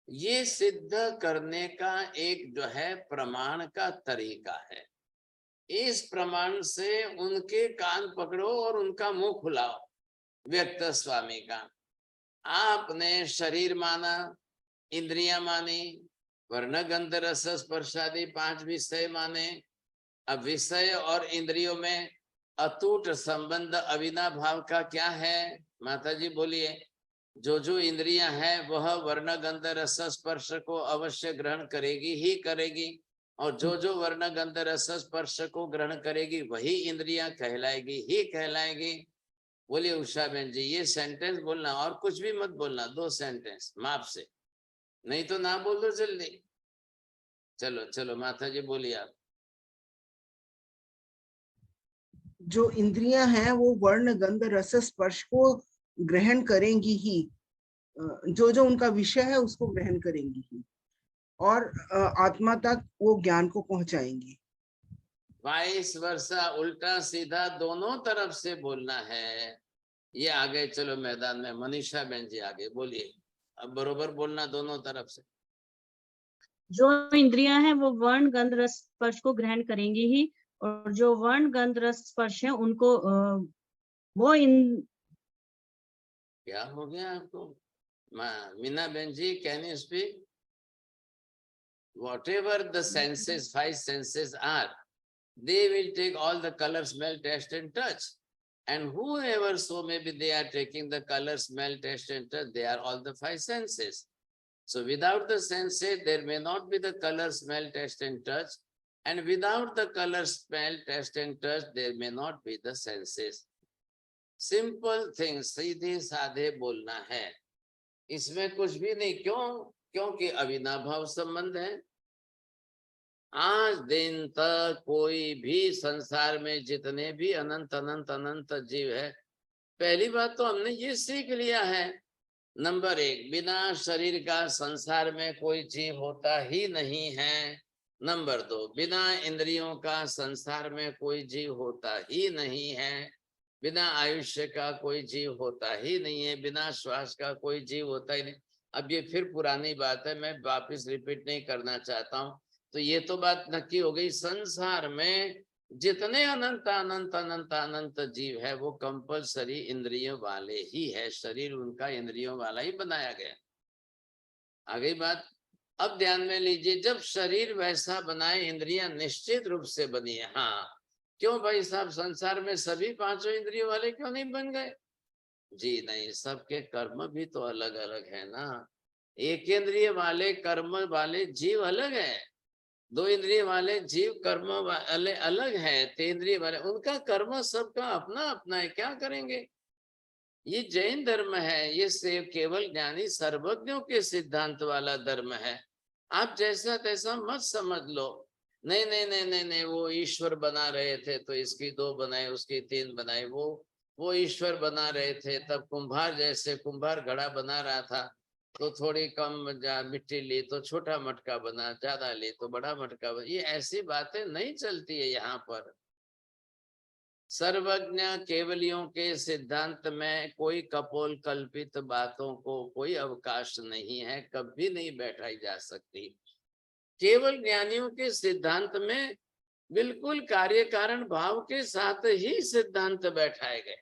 [SPEAKER 2] ये सिद्ध करने का एक जो है प्रमाण का तरीका है। इस प्रमाण से उनके कान पकड़ो और उनका मुंह खुलाओ। व्यक्त स्वामी का आपने शरीर माना, इंद्रियां मानी, वर्ण गंध रस स्पर्शादि 5 विषय माने। अब विषय और इंद्रियों में अटूट संबंध अविनाभाव का क्या है? माता जी बोलिए। जो इंद्रियां हैं वह वर्ण गंध रस स्पर्श को अवश्य ग्रहण करेगी ही करेगी, और जो वर्ण गंध रस स्पर्श को ग्रहण करेगी वही इंद्रियां कहलाएगी ही कहलाएगी। बोलिए उषा बहन जी, ये सेंटेंस बोलना और कुछ भी मत बोलना, 2 सेंटेंस माप से, नहीं तो ना बोल दो जल्दी। चलो चलो माता जी बोलिए आप।
[SPEAKER 7] जो इंद्रियां हैं वो वर्ण गंध रस स्पर्श को ग्रहण करेंगी ही, जो उनका विषय है उसको ग्रहण करेंगी ही, और आत्मा तक वो ज्ञान को पहुंचाएंगी।
[SPEAKER 2] वाइस वर्षा, उल्टा सीधा दोनों तरफ से बोलना है। ये आगे चलो मैदान में। मनीषा बहन जी आगे बोलिए, अब बरोबर बोलना दोनों तरफ से।
[SPEAKER 8] जो इंद्रियां हैं वो वर्ण गंध रस स्पर्श को ग्रहण करेंगी ही, और जो वर्ण गंध रस स्पर्श है उनको वो इन
[SPEAKER 2] क्या हो गया आपको? मीना बहन ji, can you speak? Whatever the senses, 5 senses are, they will take all the color, smell, taste and touch. And whoever so maybe they are taking the color, smell, taste and touch, they are all the 5 senses. So without the senses, there may not be the color, smell, taste and touch. And without the color, smell, taste and touch, there may not be the senses. Simple things, सीधे साधे बोलना है, इसमें कुछ भी नहीं। क्यों? क्योंकि अविनाभाव संबंध है। आज दिन तक कोई भी संसार में जितने भी अनंत अनंत अनंत जीव है, पहली बात तो हमने ये सीख लिया है, नंबर 1, बिना शरीर का संसार में कोई जीव होता ही नहीं है। नंबर 2, बिना इंद्रियों का संसार में कोई जीव होता ही नहीं है। बिना आयुष्य का कोई जीव होता ही नहीं है। बिना श्वास का कोई जीव होता ही नहीं। अब ये फिर पुरानी बात है, मैं वापिस रिपीट नहीं करना चाहता हूँ। तो ये तो बात नक्की हो गई, संसार में जितने अनंत अनंत अनंत अनंत जीव है वो कंपलसरी इंद्रियों वाले ही है। शरीर उनका इंद्रियों वाला ही बनाया गया। आ गई बात? अब ध्यान में लीजिए, जब शरीर वैसा बनाए, इंद्रियां निश्चित रूप से बनी है। हाँ, क्यों भाई साहब, संसार में सभी 5 इंद्रियों वाले क्यों नहीं बन गए? जी नहीं, सबके कर्म भी तो अलग अलग है ना। 1 इंद्रिय वाले कर्म वाले जीव अलग है, 2 इंद्रिय वाले जीव कर्म वाले अलग है, 3 इंद्रिय वाले, उनका कर्म सबका अपना अपना है। क्या करेंगे? ये जैन धर्म है, ये से केवल ज्ञानी सर्वज्ञों के सिद्धांत वाला धर्म है। आप जैसा तैसा मत समझ लो। नहीं नहीं नहीं नहीं नहीं, वो ईश्वर बना रहे थे तो इसकी 2 बनाए, उसकी 3 बनाए। वो ईश्वर बना रहे थे, तब कुंभार जैसे कुंभार घड़ा बना रहा था तो थोड़ी कम मिट्टी ली तो छोटा मटका बना, ज्यादा ली तो बड़ा मटका बना। ये ऐसी बातें नहीं चलती है यहाँ पर। सर्वज्ञ केवलियों के सिद्धांत में कोई कपोल कल्पित बातों को कोई अवकाश नहीं है, कभी नहीं बैठाई जा सकती। केवल ज्ञानियों के सिद्धांत में बिल्कुल कार्य कारण भाव के साथ ही सिद्धांत बैठाए गए।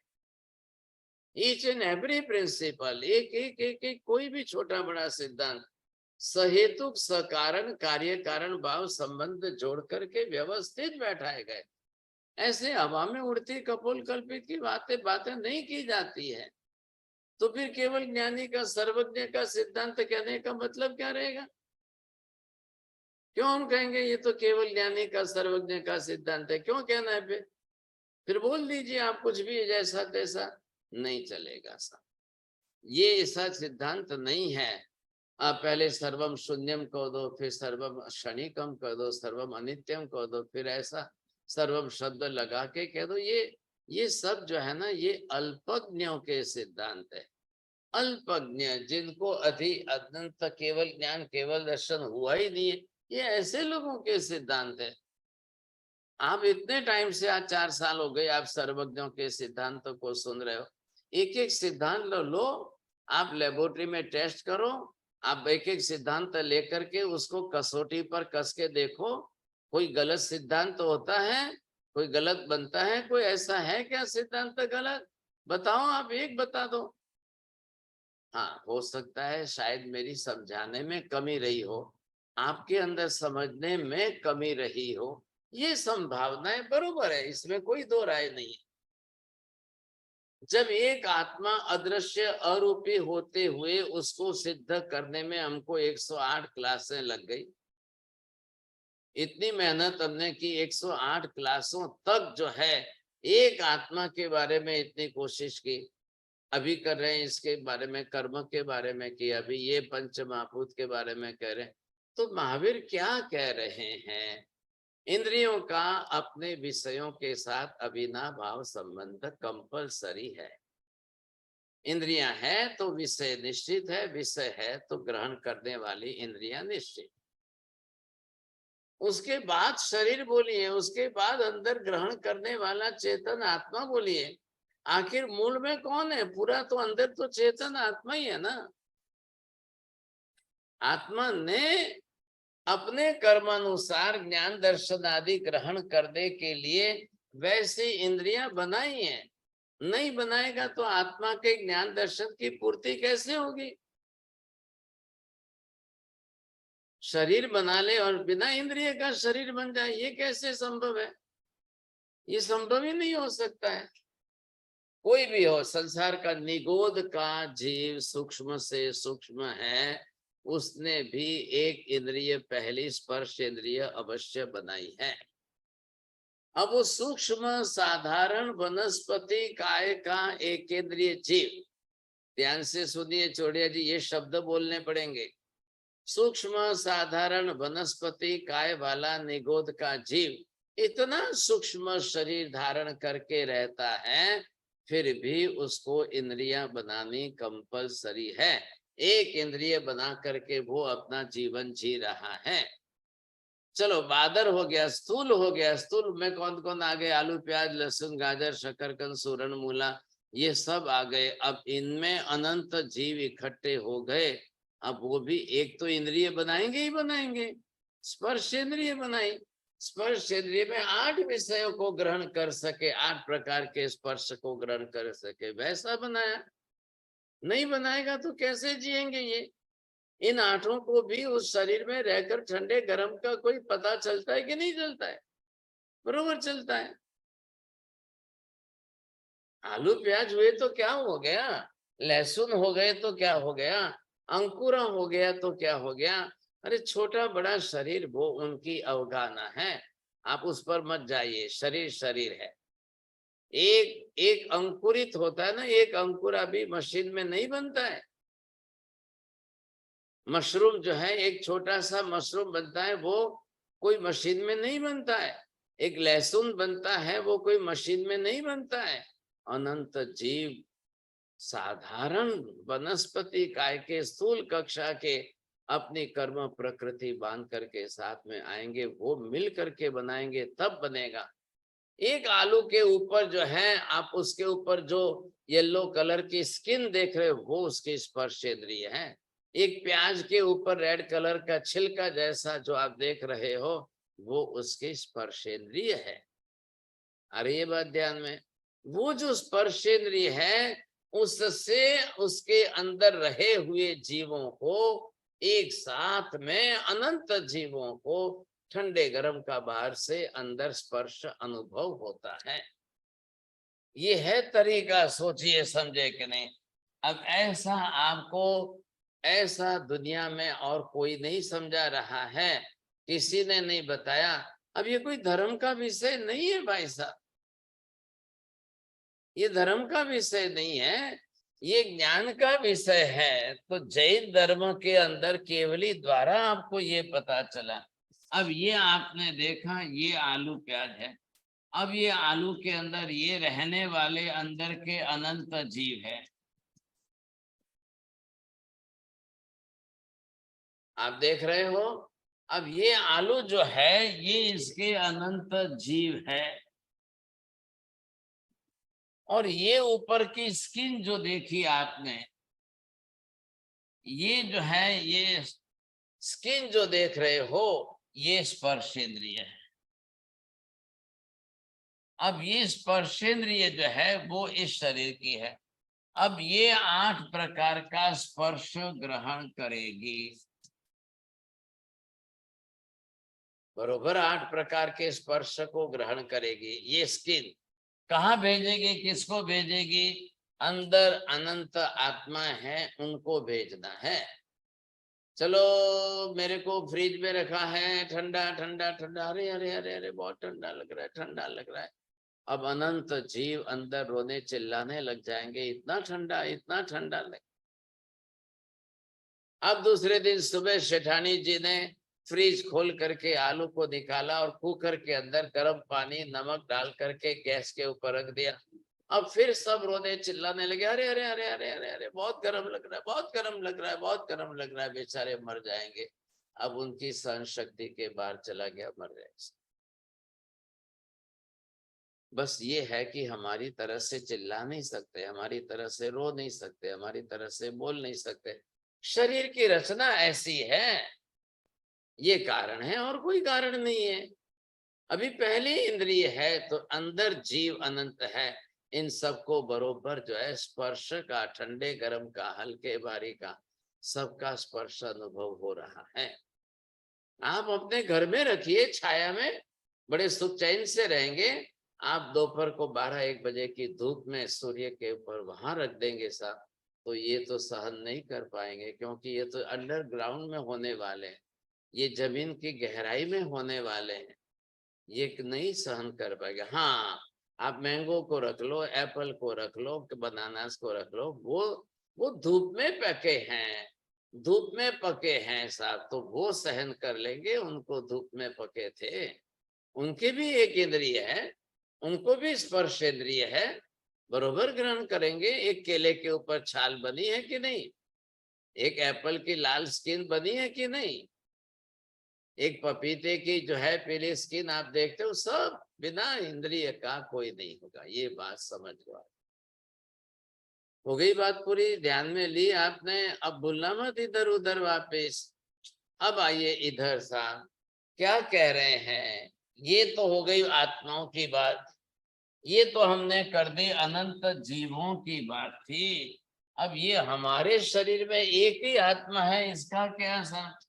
[SPEAKER 2] ईच एंड एवरी प्रिंसिपल, एक कोई भी छोटा बड़ा सिद्धांत सहेतुक सकारण कार्य कारण भाव संबंध जोड़ करके व्यवस्थित बैठाए गए। ऐसे हवा में उड़ती कपोल कल्पित की बातें नहीं की जाती है। तो फिर केवल ज्ञानी का सर्वज्ञ का सिद्धांत कहने का मतलब क्या रहेगा? क्यों हम कहेंगे ये तो केवल ज्ञानी का सर्वज्ञ का सिद्धांत है? क्यों कहना है? फिर बोल दीजिए आप कुछ भी जैसा तैसा, नहीं चलेगा सा। ये ऐसा सिद्धांत नहीं है। आप पहले सर्वम शून्यम कह दो, फिर सर्वम क्षणिकम कह दो, सर्वम अनित्यम कह दो, फिर ऐसा सर्वम शब्द लगा के कह दो। ये सब जो है ना, ये अल्पज्ञों के सिद्धांत है। अल्पज्ञ जिनको अनंत केवल ज्ञान केवल दर्शन हुआ ही नहीं है, ये ऐसे लोगों के सिद्धांत है। आप इतने टाइम से, आज 4 साल हो गए, आप सर्वज्ञों के सिद्धांतों को सुन रहे हो। एक एक सिद्धांत लो, आप लेबोरेटरी में टेस्ट करो, आप एक एक सिद्धांत लेकर के उसको कसौटी पर कस के देखो, कोई गलत सिद्धांत होता है, कोई गलत बनता है, कोई ऐसा है क्या सिद्धांत गलत? बताओ, आप एक बता दो। हाँ, हो सकता है शायद मेरी समझाने में कमी रही हो, आपके अंदर समझने में कमी रही हो, ये संभावनाएं बरोबर है, इसमें कोई दो राय नहीं है। जब एक आत्मा अदृश्य अरूपी होते हुए उसको सिद्ध करने में हमको 108 क्लासें लग गई, इतनी मेहनत हमने की, 108 क्लासों तक जो है एक आत्मा के बारे में इतनी कोशिश की, अभी कर रहे हैं इसके बारे में, कर्म के बारे में की, अभी ये पंच महाभूत के बारे में कह रहे हैं। तो महावीर क्या कह रहे हैं? इंद्रियों का अपने विषयों के साथ अविनाभाव संबंध कंपलसरी है। इंद्रियां है तो विषय निश्चित है, विषय है तो ग्रहण करने वाली इंद्रियां निश्चित। उसके बाद शरीर बोलिए, उसके बाद अंदर ग्रहण करने वाला चेतन आत्मा बोलिए। आखिर मूल में कौन है? पूरा तो अंदर तो चेतन आत्मा ही है ना। आत्मा ने अपने कर्मानुसार ज्ञान दर्शन आदि ग्रहण करने के लिए वैसी इंद्रियां बनाई हैं। नहीं बनाएगा तो आत्मा के ज्ञान दर्शन की पूर्ति कैसे होगी? शरीर बना ले और बिना इंद्रिय का शरीर बन जाए, ये कैसे संभव है? ये संभव ही नहीं हो सकता है। कोई भी हो, संसार का निगोद का जीव सूक्ष्म से सूक्ष्म है, उसने भी एक इंद्रिय, पहली स्पर्श इंद्रिय अवश्य बनाई है। अब वो सूक्ष्म साधारण वनस्पति काय का एक इंद्रिय जीव, ध्यान से सुनिए चौड़िया जी, ये शब्द बोलने पड़ेंगे। सूक्ष्म साधारण वनस्पति काय वाला निगोद का जीव इतना सूक्ष्म शरीर धारण करके रहता है, फिर भी उसको इंद्रियां बनानी कंपलसरी है। एक इंद्रिय बना करके वो अपना जीवन जी रहा है। चलो, बादर हो गया, स्थूल हो गया। स्थूल में कौन कौन आ गए? आलू, प्याज, लहसुन, गाजर, शकरकंद, सूरन, मूला, ये सब आ गए। अब इनमें अनंत जीव इकट्ठे हो गए। अब वो भी एक तो इंद्रिय बनाएंगे ही बनाएंगे। स्पर्श इंद्रिय बनाई, स्पर्श इंद्रिय में 8 विषयों को ग्रहण कर सके, 8 प्रकार के स्पर्श को ग्रहण कर सके, वैसा बनाया। नहीं बनाएगा तो कैसे जिएंगे ये? इन 8 को भी उस शरीर में रहकर ठंडे गर्म का कोई पता चलता है कि नहीं चलता है? बरोबर चलता है। आलू प्याज हुए तो क्या हो गया, लहसुन हो गए तो क्या हो गया, अंकुरा हो गया तो क्या हो गया? अरे छोटा बड़ा शरीर वो उनकी अवगाहना है, आप उस पर मत जाइए। शरीर शरीर है। एक एक अंकुरित होता है ना, एक अंकुरा भी मशीन में नहीं बनता है। मशरूम जो है, एक छोटा सा मशरूम बनता है, वो कोई मशीन में नहीं बनता है। एक लहसुन बनता है, वो कोई मशीन में नहीं बनता है। अनंत जीव साधारण वनस्पति काय के स्थूल कक्षा के अपनी कर्म प्रकृति बांध करके साथ में आएंगे, वो मिल करके बनाएंगे, तब बनेगा। एक आलू के ऊपर जो है, आप उसके ऊपर जो येलो कलर की स्किन देख रहे हो, वो उसकी स्पर्श इंद्रिय है। एक प्याज के ऊपर रेड कलर का छिलका जैसा जो आप देख रहे हो, वो उसकी स्पर्शेंद्रिय है। अरे ये बात ध्यान में, वो जो स्पर्शेंद्रिय है, उससे उसके अंदर रहे हुए जीवों को, एक साथ में अनंत जीवों को ठंडे गर्म का बाहर से अंदर स्पर्श अनुभव होता है। ये है तरीका, सोचिए समझे कि नहीं? अब ऐसा आपको, ऐसा दुनिया में और कोई नहीं समझा रहा है, किसी ने नहीं बताया। अब ये कोई धर्म का विषय नहीं है भाई साहब, ये धर्म का विषय नहीं है, ये ज्ञान का विषय है। तो जैन धर्म के अंदर केवली द्वारा आपको ये पता चला। अब ये आपने देखा, ये आलू प्याज है। अब ये आलू के अंदर ये रहने वाले अंदर के अनंत जीव है। आप देख रहे हो, अब ये आलू जो है, ये इसके अनंत जीव है। और ये ऊपर की स्किन जो देखी आपने, ये जो है, ये स्किन जो देख रहे हो, ये स्पर्शेंद्रिय है। अब ये स्पर्शेंद्रिय जो है वो इस शरीर की है। अब ये 8 प्रकार का स्पर्श ग्रहण करेगी, बरोबर 8 प्रकार के स्पर्श को ग्रहण करेगी। ये स्किन कहाँ भेजेगी, किसको भेजेगी? अंदर अनंत आत्मा है, उनको भेजना है। चलो मेरे को फ्रिज में रखा है, ठंडा ठंडा ठंडा, अरे अरे अरे अरे बहुत ठंडा लग रहा है, ठंडा लग रहा है। अब अनंत जीव अंदर रोने चिल्लाने लग जाएंगे, इतना ठंडा इतना ठंडा लग। अब दूसरे दिन सुबह सेठानी जी ने फ्रिज खोल करके आलू को निकाला और कुकर के अंदर गर्म पानी नमक डाल करके गैस के ऊपर रख दिया। अब फिर सब रोने चिल्लाने लगे, अरे अरे अरे अरे अरे अरे बहुत गर्म लग रहा है, बहुत गर्म लग रहा है, बहुत गर्म लग रहा है, बेचारे मर जाएंगे। अब उनकी सहन शक्ति के बाहर चला गया, मर जाएंगे। बस ये है कि हमारी तरह से चिल्ला नहीं सकते, हमारी तरह से रो नहीं सकते, हमारी तरह से बोल नहीं सकते। शरीर की रचना ऐसी है, ये कारण है और कोई कारण नहीं है। अभी पहले इंद्रिय है तो अंदर जीव अनंत है, इन सबको बरोबर जो है स्पर्श का, ठंडे गर्म का, हल्के भारी का, सबका स्पर्श अनुभव हो रहा है। आप अपने घर में रखिए छाया में, बड़े सुख चैन से रहेंगे। आप दोपहर को 12-1 बजे की धूप में सूर्य के ऊपर वहां रख देंगे साहब, तो ये तो सहन नहीं कर पाएंगे, क्योंकि ये तो अंडरग्राउंड में होने वाले हैं, ये जमीन की गहराई में होने वाले हैं, ये नहीं सहन कर पाएगा। हाँ, आप मैंगो को रख लो, एप्पल को रख लो, बनानास को रख लो, वो धूप में पके हैं, धूप में पके हैं साहब, तो वो सहन कर लेंगे। उनको धूप में पके थे, उनके भी एक इंद्रिय है, उनको भी स्पर्श इंद्रिय है, बरोबर ग्रहण करेंगे। एक केले के ऊपर छाल बनी है कि नहीं, एक एप्पल की लाल स्किन बनी है कि नहीं, एक पपीते की जो है पीली स्किन आप देखते हो, सब बिना इंद्रिय का कोई नहीं होगा। ये बात समझ लो। हो गई बात पूरी, ध्यान में ली आपने। अब भूलना मत इधर उधर वापस। अब आइए इधर सा, क्या कह रहे हैं? ये तो हो गई आत्माओं की बात, ये तो हमने कर दी अनंत जीवों की बात थी। अब ये हमारे शरीर में एक ही आत्मा है, इसका क्या सा?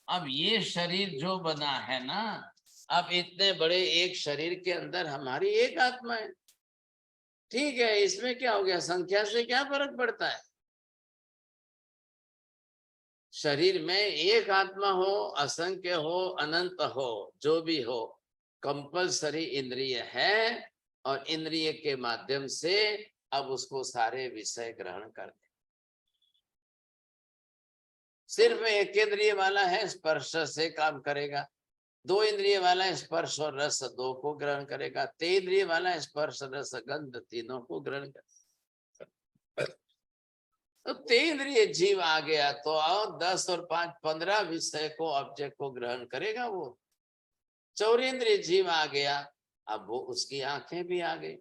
[SPEAKER 2] अब ये शरीर जो बना है ना, अब इतने बड़े एक शरीर के अंदर हमारी एक आत्मा है, ठीक है, इसमें क्या हो गया? संख्या से क्या फर्क पड़ता है? शरीर में एक आत्मा हो, असंख्य हो, अनंत हो, जो भी हो, कंपलसरी इंद्रिय है, और इंद्रिय के माध्यम से अब उसको सारे विषय ग्रहण करते। सिर्फ एक इंद्रिय वाला है, स्पर्श से काम करेगा। 2 इंद्रिय वाला है, स्पर्श और रस 2 को ग्रहण करेगा। 3 इंद्रिय वाला है, स्पर्श रस गंध तीनों को ग्रहण करेगा। तो 3 इंद्रिय जीव आ गया तो और 10 और 5 15 विषय को, ऑब्जेक्ट को ग्रहण करेगा वो। 4 इंद्रिय जीव आ गया, अब वो उसकी आंखें भी आ गई,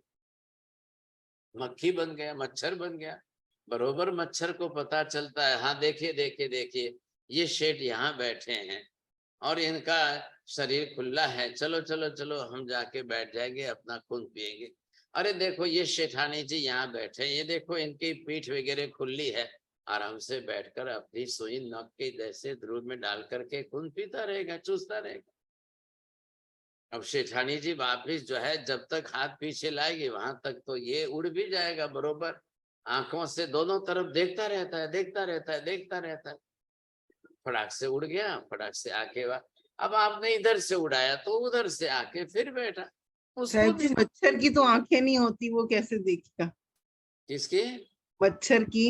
[SPEAKER 2] मक्खी बन गया, मच्छर बन गया। बरोबर मच्छर को पता चलता है, हाँ देखिए देखिए देखिए, ये शेठ यहाँ बैठे हैं और इनका शरीर खुला है, चलो चलो चलो हम जाके बैठ जाएंगे, अपना खून पिएंगे। अरे देखो ये शेठानी जी यहाँ बैठे, ये देखो इनकी पीठ वगैरह खुली है, आराम से बैठकर अपनी सुई नक के जैसे ध्रुव में डाल करके खून पीता रहेगा, चूसता रहेगा। अब शेठानी जी वापिस जो है जब तक हाथ पीछे लाएगी वहां तक तो ये उड़ भी जाएगा, बरोबर आंखों से दोनों तरफ देखता रहता है, देखता रहता है, देखता रहता है। फटाक से उड़ गया, फटाक से आके अब आपने इधर से उड़ाया तो उधर से आके फिर बैठा। उसको
[SPEAKER 7] जी मच्छर की तो आंखें नहीं होती, वो कैसे देखेगा?
[SPEAKER 2] किसकी?
[SPEAKER 7] मच्छर की।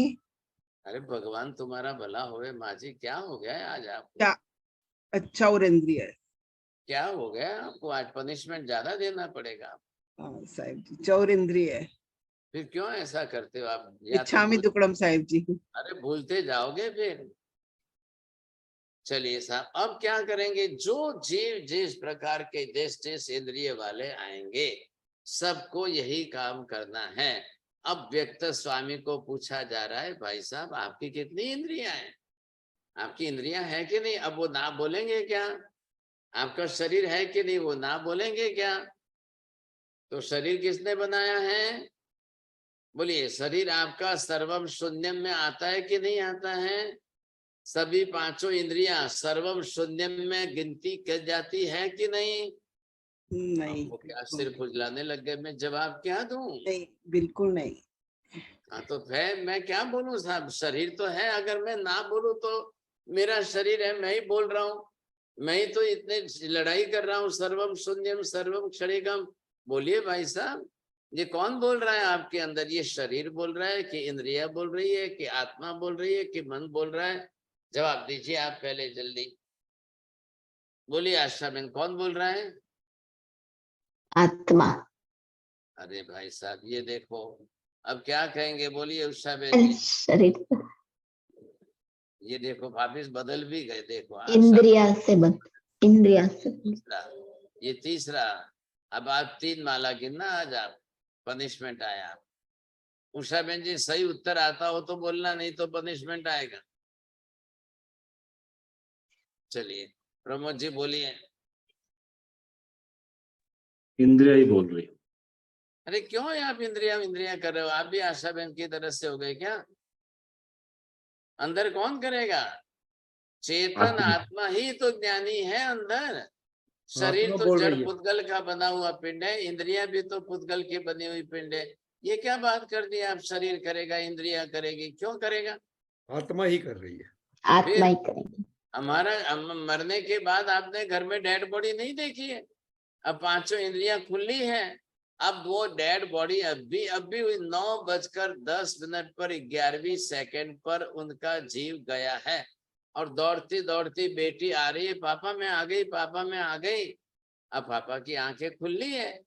[SPEAKER 2] अरे भगवान तुम्हारा भला होवे माँ जी, क्या हो गया है आज आपको?
[SPEAKER 7] क्या? अच्छा, और इंद्रिय है,
[SPEAKER 2] क्या हो गया आपको? आज पनिशमेंट ज्यादा देना पड़ेगा।
[SPEAKER 7] साहिब जी, चौर इंद्रिय है।
[SPEAKER 2] फिर क्यों ऐसा करते हो आप?
[SPEAKER 7] इच्छामि दुक्कड़म साहिब जी।
[SPEAKER 2] अरे भूलते जाओगे फिर। चलिए साहब, अब क्या करेंगे? जो जीव जिस प्रकार के जिस इंद्रिय वाले आएंगे, सबको यही काम करना है। अब व्यक्त स्वामी को पूछा जा रहा है, भाई साहब आपकी कितनी इंद्रियां हैं, आपकी इंद्रियां है कि नहीं? अब वो ना बोलेंगे क्या? आपका शरीर है कि नहीं, वो ना बोलेंगे क्या? तो शरीर किसने बनाया है? बोलिए, शरीर आपका सर्वम शून्यम में आता है कि नहीं आता है? सभी पांचों इंद्रियां सर्वम शून्यम में गिनती कर जाती है कि नहीं?
[SPEAKER 7] नहीं,
[SPEAKER 2] आपको क्या
[SPEAKER 7] बिल्कुल
[SPEAKER 2] सिर खुजलाने लग गए, मैं जवाब क्या दूं?
[SPEAKER 7] नहीं, बिल्कुल नहीं।
[SPEAKER 2] हाँ तो फिर मैं क्या बोलूं साहब? शरीर तो है, अगर मैं ना बोलूं तो मेरा शरीर है, मैं ही बोल रहा हूँ, मैं ही तो इतने लड़ाई कर रहा हूँ, सर्वम शून्यम सर्वम क्षणिकम। बोलिए भाई साहब, ये कौन बोल रहा है आपके अंदर? ये शरीर बोल रहा है कि इंद्रिया बोल रही है कि आत्मा बोल रही है कि मन बोल रहा है? जवाब दीजिए आप पहले, जल्दी बोलिए। आशा बहन, कौन बोल रहा है?
[SPEAKER 4] आत्मा।
[SPEAKER 2] अरे भाई साहब ये देखो, अब क्या कहेंगे? बोलिए उषा बहन जी।
[SPEAKER 4] शरीर,
[SPEAKER 2] ये देखो वापिस बदल भी गए, देखो
[SPEAKER 4] इंद्रिया से बंद, इंद्रिया से।
[SPEAKER 2] तीसरा, ये तीसरा। अब आप 3 माला गिनना, आज आप पनिशमेंट आया। उषा बहन जी सही उत्तर आता हो तो बोलना, नहीं तो पनिशमेंट आएगा। चलिए प्रमोद जी बोलिए।
[SPEAKER 9] इंद्रिया ही बोल रही।
[SPEAKER 2] अरे क्यों है आप इंद्रिया इंद्रिया कर रहे हो? आप भी आशा बहन की तरह से हो गए क्या? अंदर कौन करेगा? चेतन
[SPEAKER 9] आत्मा।
[SPEAKER 2] आत्मा ही तो ज्ञानी है अंदर। शरीर
[SPEAKER 9] आत्मा
[SPEAKER 2] तो
[SPEAKER 9] बोल
[SPEAKER 2] जड़
[SPEAKER 9] रही है।
[SPEAKER 2] पुद्गल का बना हुआ पिंड है, इंद्रियां भी तो पुद्गल की बनी हुई पिंड है। ये क्या बात कर दी आप? शरीर करेगा, इंद्रिया करेगी? क्यों करेगा?
[SPEAKER 9] आत्मा ही कर रही है।
[SPEAKER 4] आत्मा
[SPEAKER 2] फिर
[SPEAKER 4] ही करेंगे।
[SPEAKER 2] हमारा मरने के बाद आपने घर में डेड बॉडी नहीं देखी है? अब पांचों इंद्रियां खुली है, अब वो डेड बॉडी अब भी 9:10 पर 11वीं सेकंड पर उनका जीव गया है, और दौड़ती दौड़ती बेटी आ रही है, पापा मैं आ गई, पापा मैं आ गई। अब पापा की आंखें खुली है,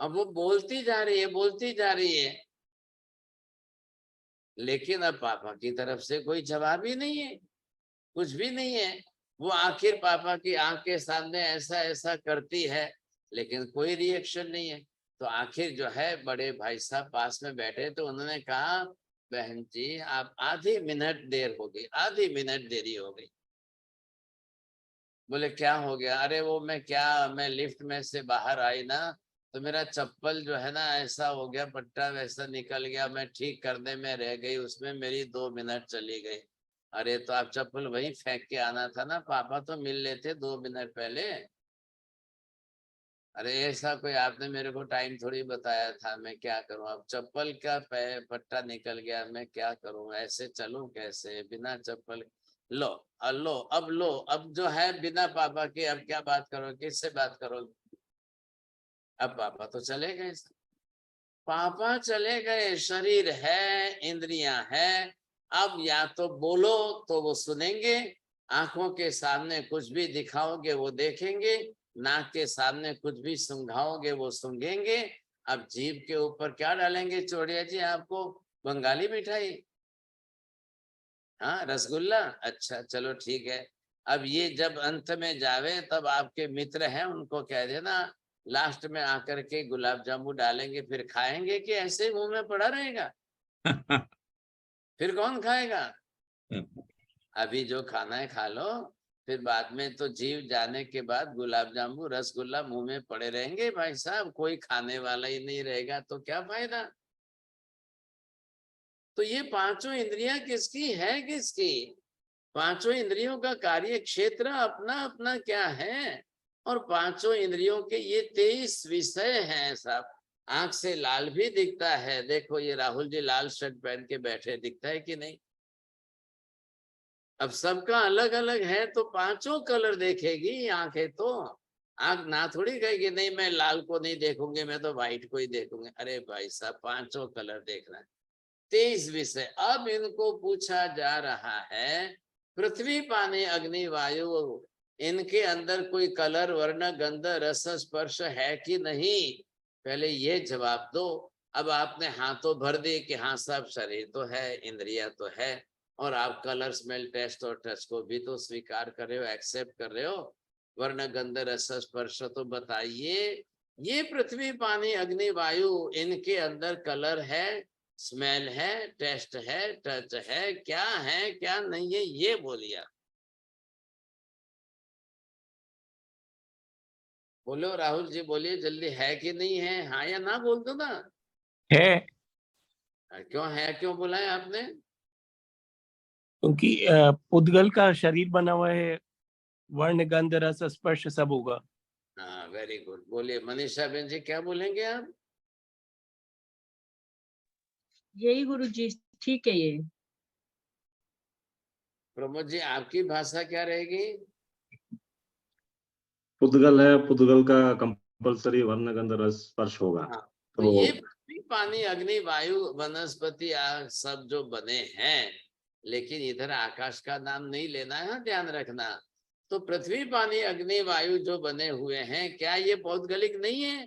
[SPEAKER 2] अब वो बोलती जा रही है, बोलती जा रही है, लेकिन अब पापा की तरफ से कोई जवाब ही नहीं है, कुछ भी नहीं है। वो आखिर पापा की आंख के सामने ऐसा ऐसा करती है, लेकिन कोई रिएक्शन नहीं है। तो आखिर जो है बड़े भाई साहब पास में बैठे, तो उन्होंने कहा, बहन जी आप आधी मिनट देर हो गई, आधी मिनट देरी हो गई। बोले क्या हो गया? अरे वो मैं लिफ्ट में से बाहर आई ना, तो मेरा चप्पल जो है ना ऐसा हो गया, पट्टा वैसा निकल गया, मैं ठीक करने में रह गई, उसमें मेरी 2 मिनट चली गई। अरे तो आप चप्पल वहीं फेंक के आना था ना, पापा तो मिल लेते 2 मिनट पहले। अरे ऐसा कोई आपने मेरे को टाइम थोड़ी बताया था, मैं क्या करूं? अब चप्पल का पट्टा निकल गया, मैं क्या करूं? ऐसे चलूं कैसे बिना चप्पल? लो अब जो है बिना पापा के अब क्या बात करो, किससे बात करोगे? अब पापा तो चले गए, पापा चले गए, शरीर है, इंद्रियां है। अब या तो बोलो तो वो सुनेंगे, आंखों के सामने कुछ भी दिखाओगे वो देखेंगे, नाक के सामने कुछ भी सूंघाओगे वो सूंघेंगे। अब जीभ के ऊपर क्या डालेंगे चौड़िया जी आपको? बंगाली मिठाई? हाँ रसगुल्ला? अच्छा चलो ठीक है। अब ये जब अंत में जावे तब आपके मित्र हैं उनको कह देना लास्ट में आकर के गुलाब जामुन डालेंगे, फिर खाएंगे कि ऐसे ही मुंह में पड़ा रहेगा? फिर कौन खाएगा? अभी जो खाना है खा लो, फिर बाद में तो जीव जाने के बाद गुलाब जामुन रसगुल्ला मुंह में पड़े रहेंगे भाई साहब, कोई खाने वाला ही नहीं रहेगा, तो क्या फायदा? तो ये पांचों इंद्रियां किसकी है? किसकी? पांचों इंद्रियों का कार्य क्षेत्र अपना अपना क्या है? और पांचों इंद्रियों के ये 23 विषय हैं साहब। आंख से लाल भी दिखता है, देखो ये राहुल जी लाल शर्ट पहन के बैठे, दिखता है कि नहीं? अब सबका अलग अलग है तो पांचों कलर देखेगी आंखें तो। आंख ना थोड़ी कहेगी नहीं मैं लाल को नहीं देखूंगी, मैं तो व्हाइट को ही देखूंगी। अरे भाई साहब पांचों कलर देखना है। 23 विषय। अब इनको पूछा जा रहा है, पृथ्वी पानी अग्नि वायु, इनके अंदर कोई कलर वर्ण गंध रस स्पर्श है कि नहीं? पहले ये जवाब दो। अब आपने हाथों भर दी कि हाँ साहब शरीर तो है, इंद्रिया तो है, और आप कलर स्मेल टेस्ट और टच को भी तो स्वीकार कर रहे हो, एक्सेप्ट कर रहे हो। वर्ण गंध रस स्पर्श तो बताइए, ये पृथ्वी पानी अग्नि वायु इनके अंदर कलर है, स्मेल है, टेस्ट है, टच है, क्या है क्या नहीं है, ये बोलिए। बोलो राहुल जी, बोलिए जल्दी, है कि नहीं है? हाँ या ना बोल दो ना।
[SPEAKER 10] है,
[SPEAKER 2] क्यों है, क्यों बोला है आपने?
[SPEAKER 10] क्योंकि पुद्गल का शरीर बना हुआ है, वर्ण गंध रस स्पर्श सब होगा।
[SPEAKER 2] हाँ, वेरी गुड। बोलिए मनीषा बहन जी, क्या बोलेंगे आप?
[SPEAKER 8] यही गुरु जी, ठीक है ये।
[SPEAKER 2] प्रमोद जी, आपकी भाषा क्या रहेगी?
[SPEAKER 9] पुद्गल है, पुद्गल का कंपलसरी वर्ण गंध रस स्पर्श होगा।
[SPEAKER 2] हाँ, तो ये पृथ्वी पानी अग्नि वायु वनस्पति आग सब जो बने हैं, लेकिन इधर आकाश का नाम नहीं लेना है, ध्यान रखना। तो पृथ्वी पानी अग्नि वायु जो बने हुए हैं, क्या ये पौद्गलिक नहीं है?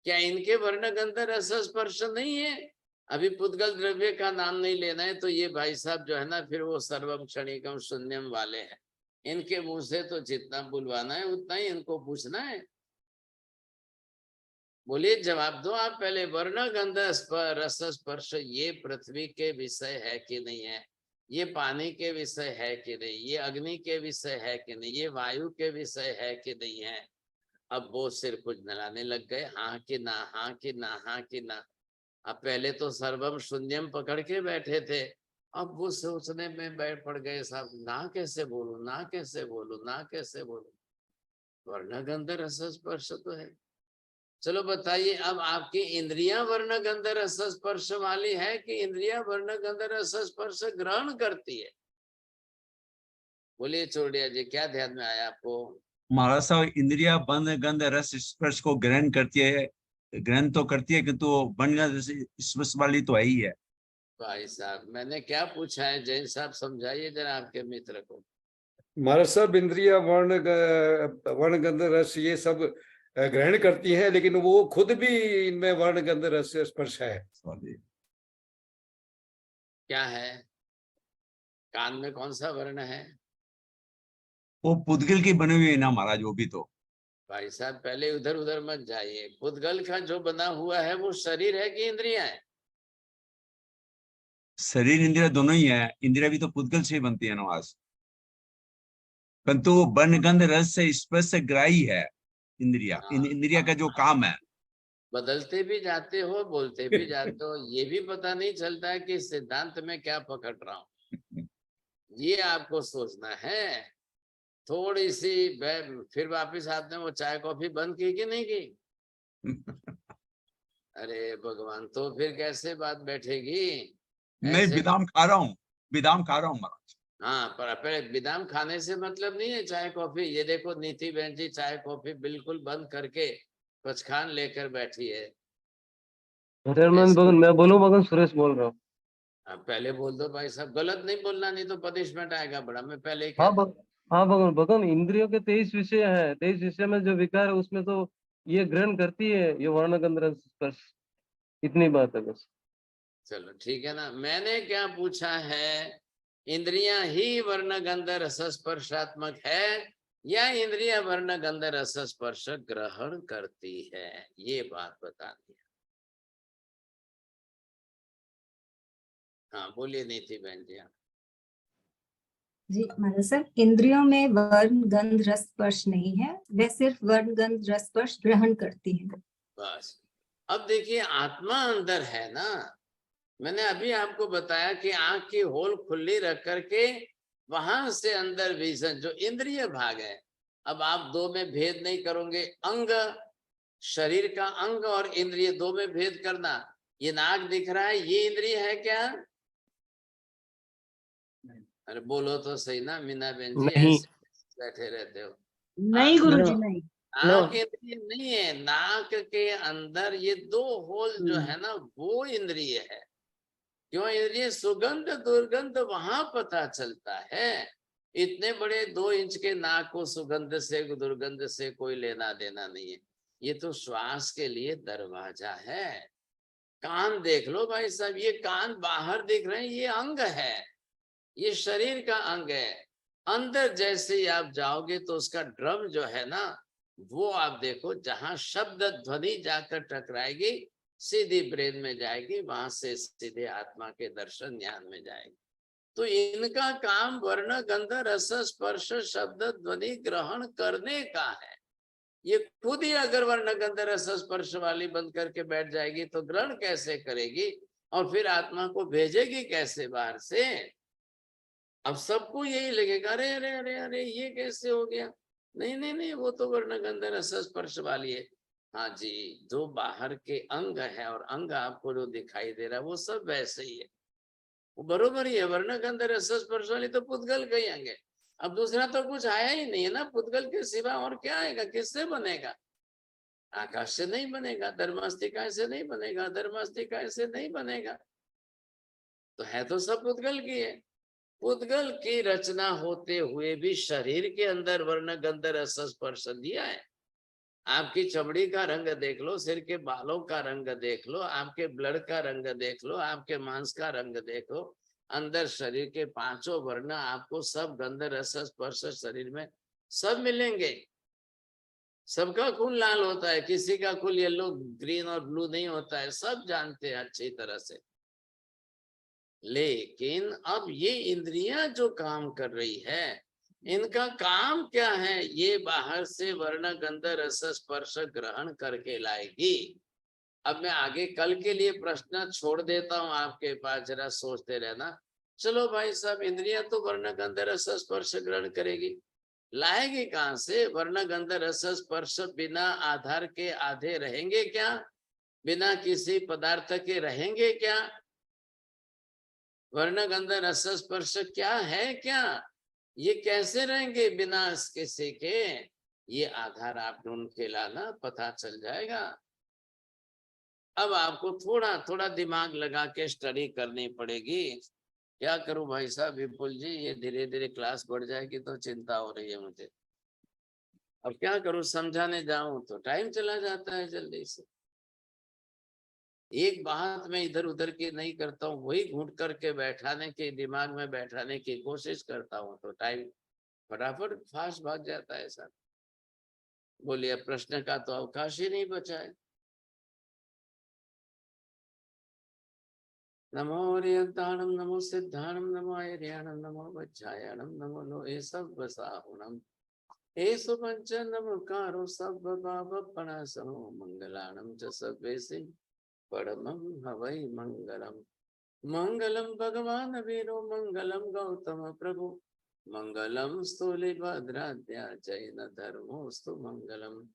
[SPEAKER 2] क्या इनके वर्ण गंध रस स्पर्श नहीं है? अभी पुद्गल द्रव्य का नाम नहीं लेना है, तो ये भाई साहब जो है ना, फिर वो सर्वम क्षणिकम शून्यम वाले हैं। इनके मुंह से तो जितना बुलवाना है उतना ही इनको पूछना है। बोलिए, जवाब दो आप पहले। वर्ण गंध रस स्पर्श ये पृथ्वी के विषय है कि नहीं है? ये पानी के विषय है कि नहीं? ये अग्नि के विषय है कि नहीं? ये वायु के विषय है कि नहीं है? अब वो सिर कुछ नलाने लग गए, हाँ कि ना, हाँ कि ना, हाँ कि ना। अब पहले तो सर्वम शून्यम पकड़ के बैठे थे, अब वो सोचने में बैठ पड़ गए साहब, ना कैसे बोलूं, ना कैसे बोलूं, ना कैसे बोलूं। वर्ण गंध रस स्पर्श तो है। चलो बताइए, अब आपकी इंद्रियां वर्ण गंध रस स्पर्श वाली है कि इंद्रियां वर्ण गंध रस स्पर्श ग्रहण करती है? बोलिए चोड़िया जी, क्या ध्यान में आया आपको?
[SPEAKER 6] महाराज साहब, इंद्रिया वर्ण गंध रस स्पर्श को ग्रहण करती है, ग्रहण तो करती है, किंतु वर्ण गंध स्पर्श वाली तो है ही है।
[SPEAKER 2] भाई साहब, मैंने क्या पूछा है? जैन साहब समझाइए जरा आपके मित्र को।
[SPEAKER 9] महाराज साहब, इंद्रिया वर्ण गंध रस ये सब ग्रहण करती है, लेकिन वो खुद भी इनमें वर्ण गंध रस स्पर्श है।
[SPEAKER 2] क्या है? कान में कौन सा वर्ण है?
[SPEAKER 6] वो पुद्गल की बनी हुई है ना महाराज, वो भी तो।
[SPEAKER 2] भाई साहब, पहले उधर उधर मत जाइए। पुद्गल का जो बना हुआ है वो शरीर है कि इंद्रियां है?
[SPEAKER 6] शरीर इंद्रिया दोनों ही है, इंद्रिया भी तो पुद्गल से ही बनती है नवाज, परंतु वर्ण गंध रस से स्पर्श से ग्राही है इंद्रिया। इंद्रिया का जो काम है,
[SPEAKER 2] बदलते भी जाते हो, बोलते भी जाते हो, ये भी पता नहीं चलता है कि सिद्धांत में क्या पकड़ रहा हूं। ये आपको सोचना है। थोड़ी सी फिर वापिस आपने वो चाय कॉफी बंद की कि नहीं की? अरे भगवान, तो फिर कैसे बात बैठेगी?
[SPEAKER 6] मैं बिदाम खा रहा हूँ, बिदाम खा रहा हूँ महाराज।
[SPEAKER 2] हाँ, पर पहले बिदाम खाने से मतलब नहीं है चाय कॉफी। ये देखो नीति बहन जी चाय कॉफी बिल्कुल बंद करके पचखान लेकर बैठी है।
[SPEAKER 11] मैं बोलूं भगवान? सुरेश बोल रहा हूँ।
[SPEAKER 2] पहले बोल दो भाई साहब, गलत नहीं बोलना, नहीं तो पनिशमेंट आएगा बड़ा। मैं पहले ही
[SPEAKER 11] हाँ भगवान, इंद्रियों के 23 विषय है, 23 विषय में जो विकार है उसमें तो ये ग्रहण करती है, ये वर्ण गंध रस स्पर्श। इतनी बात है बस।
[SPEAKER 2] चलो ठीक है ना। मैंने क्या पूछा है, इंद्रियां ही वर्ण गंध रस स्पर्शात्मक है या इंद्रिया वर्ण गंध रस स्पर्श ग्रहण करती है? ये बात बतानी है। हाँ बोलिए नीति बहन जी।
[SPEAKER 5] जी महाराज सर, इंद्रियों में वर्ण गंध रस स्पर्श नहीं है, वह सिर्फ वर्ण गंध रस स्पर्श ग्रहण करती है।
[SPEAKER 2] बस। अब देखिए, आत्मा अंदर है ना। मैंने अभी आपको बताया कि आंख की होल खुली रख करके वहां से अंदर विजन जो इंद्रिय भाग है। अब आप दो में भेद नहीं करोगे, अंग, शरीर का अंग और इंद्रिय दो में भेद करना। ये नाक दिख रहा है, ये इंद्रिय है क्या? अरे बोलो तो सही ना मीना बहन जी, ऐसे बैठे रहते हो।
[SPEAKER 8] नहीं गुरुजी, नहीं।
[SPEAKER 2] नाक इंद्रिय नहीं है। नाक के अंदर ये दो होल जो है ना, वो इंद्रिय है। क्यों इंद्रिय? सुगंध दुर्गंध वहां पता चलता है। इतने बड़े 2 इंच के नाक को सुगंध से दुर्गंध से कोई लेना देना नहीं है। ये तो श्वास के लिए दरवाजा है। कान देख लो भाई साहब, ये कान बाहर दिख रहे हैं, ये अंग है, ये शरीर का अंग है। अंदर जैसे ही आप जाओगे तो उसका ड्रम जो है ना, वो आप देखो, जहां शब्द ध्वनि जाकर टकराएगी सीधी ब्रेन में जाएगी, वहां से सीधे आत्मा के दर्शन ज्ञान में जाएगी। तो इनका काम वर्ण गंध रस स्पर्श शब्द ध्वनि ग्रहण करने का है। ये खुद ही अगर वर्ण गंध रस स्पर्श वाली बंद करके बैठ जाएगी तो ग्रहण कैसे करेगी और फिर आत्मा को भेजेगी कैसे बाहर से? अब सबको यही लगेगा, अरे अरे अरे अरे ये कैसे हो गया? नहीं नहीं नहीं, वो तो वर्ण गंध रस स्पर्श वाली है। हाँ जी, जो बाहर के अंग है और अंग आपको जो दिखाई दे रहा है वो सब वैसे ही है, वो बरोबर ही है। वर्ण गंध रस स्पर्श वाली तो पुद्गल कहेंगे। अब दूसरा तो कुछ आया ही नहीं है ना, पुद्गल के सिवा और क्या आएगा? किससे बनेगा? आकाश से नहीं बनेगा, धर्मास्तिका से नहीं बनेगा, धर्मास्तिका से नहीं बनेगा, तो है तो सब पुद्गल की है। पुद्गल की रचना होते हुए भी शरीर के अंदर वर्ण गंध रस स्पर्श दिया है। आपकी चमड़ी का रंग देख लो, सिर के बालों का रंग देख लो, आपके ब्लड का रंग देख लो, आपके मांस का रंग देखो, अंदर शरीर के पांचों वर्ण आपको सब गंध रस स्पर्श शरीर में सब मिलेंगे। सबका खून लाल होता है, किसी का खून येलो ग्रीन और ब्लू नहीं होता है, सब जानते हैं अच्छी तरह से। लेकिन अब ये इंद्रियां जो काम कर रही है, इनका काम क्या है? ये बाहर से वर्ण गंध रस स्पर्श ग्रहण करके लाएगी। अब मैं आगे कल के लिए प्रश्न छोड़ देता हूं आपके पास, जरा सोचते रहना। चलो भाई साहब, इंद्रियां तो वर्ण गंध रस स्पर्श ग्रहण करेगी, लाएगी कहां से? वर्ण गंध रस स्पर्श बिना आधार के आधे रहेंगे क्या? बिना किसी पदार्थ के रहेंगे क्या? वर्ण गंध रस स्पर्श क्या है? क्या ये कैसे रहेंगे बिना किसी के? ये आधार आप ढूंढ के लाना, पता चल जाएगा। अब आपको थोड़ा थोड़ा दिमाग लगा के स्टडी करनी पड़ेगी। क्या करूं भाई साहब विपुल जी, ये धीरे धीरे क्लास बढ़ जाएगी तो चिंता हो रही है मुझे। अब क्या करूं, समझाने जाऊं तो टाइम चला जाता है जल्दी से। एक बात मैं इधर उधर की नहीं करता हूँ, वही घूट करके बैठाने के, दिमाग में बैठाने की कोशिश करता हूँ, तो टाइम फटाफट फास्ट भाग जाता है सर। बोलिए, प्रश्न का तो अवकाश ही नहीं बचा है। नमो हरियंताणम, नमो सिद्धाणम, नमो आयर्याणम, नमो वज्रायणम, नमो लोहे सब्बसाहुणम, एसु पंच नमकारो सब्ब पापपणासनो, मंगलाणम च सब्बेसि परमं हवै मंगलम। मंगलम भगवान वीरो, मंगलम गौतम प्रभु, मंगलम स्थूलिभद्राद्या जैन धर्मोस्तु मंगलम।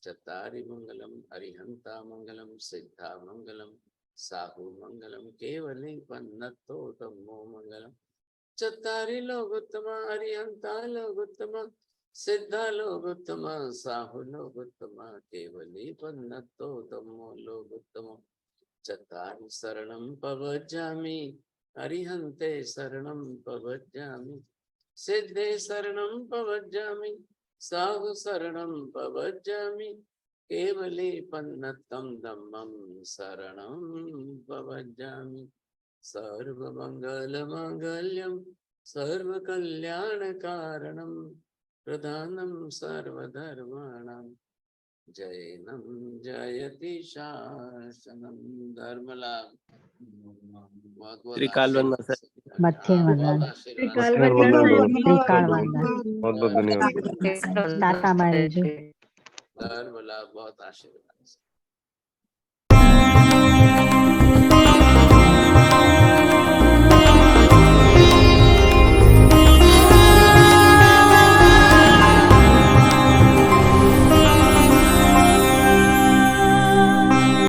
[SPEAKER 2] चत्तारि मंगलम अरिहंता मंगलम, सिद्धा मंगलम साहु मंगलम, केवली पन्नतो तमो मंगलम। चत्तारि लोकोत्तम अरिहंता लोकोत्तम, सिद्धा लोकोत्तम साहु लोकोत्तम, केवली पन्नतो तमो लोकोत्तम। चत्तारि शरणं पवज्जामि, अरिहन्ते शरणं पवज्जामि, सिद्धे शरणं पवज्जामि, साहु शरणं पवज्जामि, केवले पन्नतं धम्मं शरणं पवज्जामि। सर्वमंगलमांगल्यं सर्वकल्याणकारणं, प्रधानं सर्वधर्माणां, जैनं जयति शासनं। धर्मलाभ
[SPEAKER 10] त्रिकाल वंदना सर।
[SPEAKER 4] मत्थे वंदन।
[SPEAKER 8] त्रिकाल
[SPEAKER 11] वंदन।
[SPEAKER 4] त्रिकाल वंदन।
[SPEAKER 11] बहुत बहुत धन्यवाद।
[SPEAKER 4] टाटा महाराज जी।
[SPEAKER 2] धर्मलाभ, बहुत आशीर्वाद।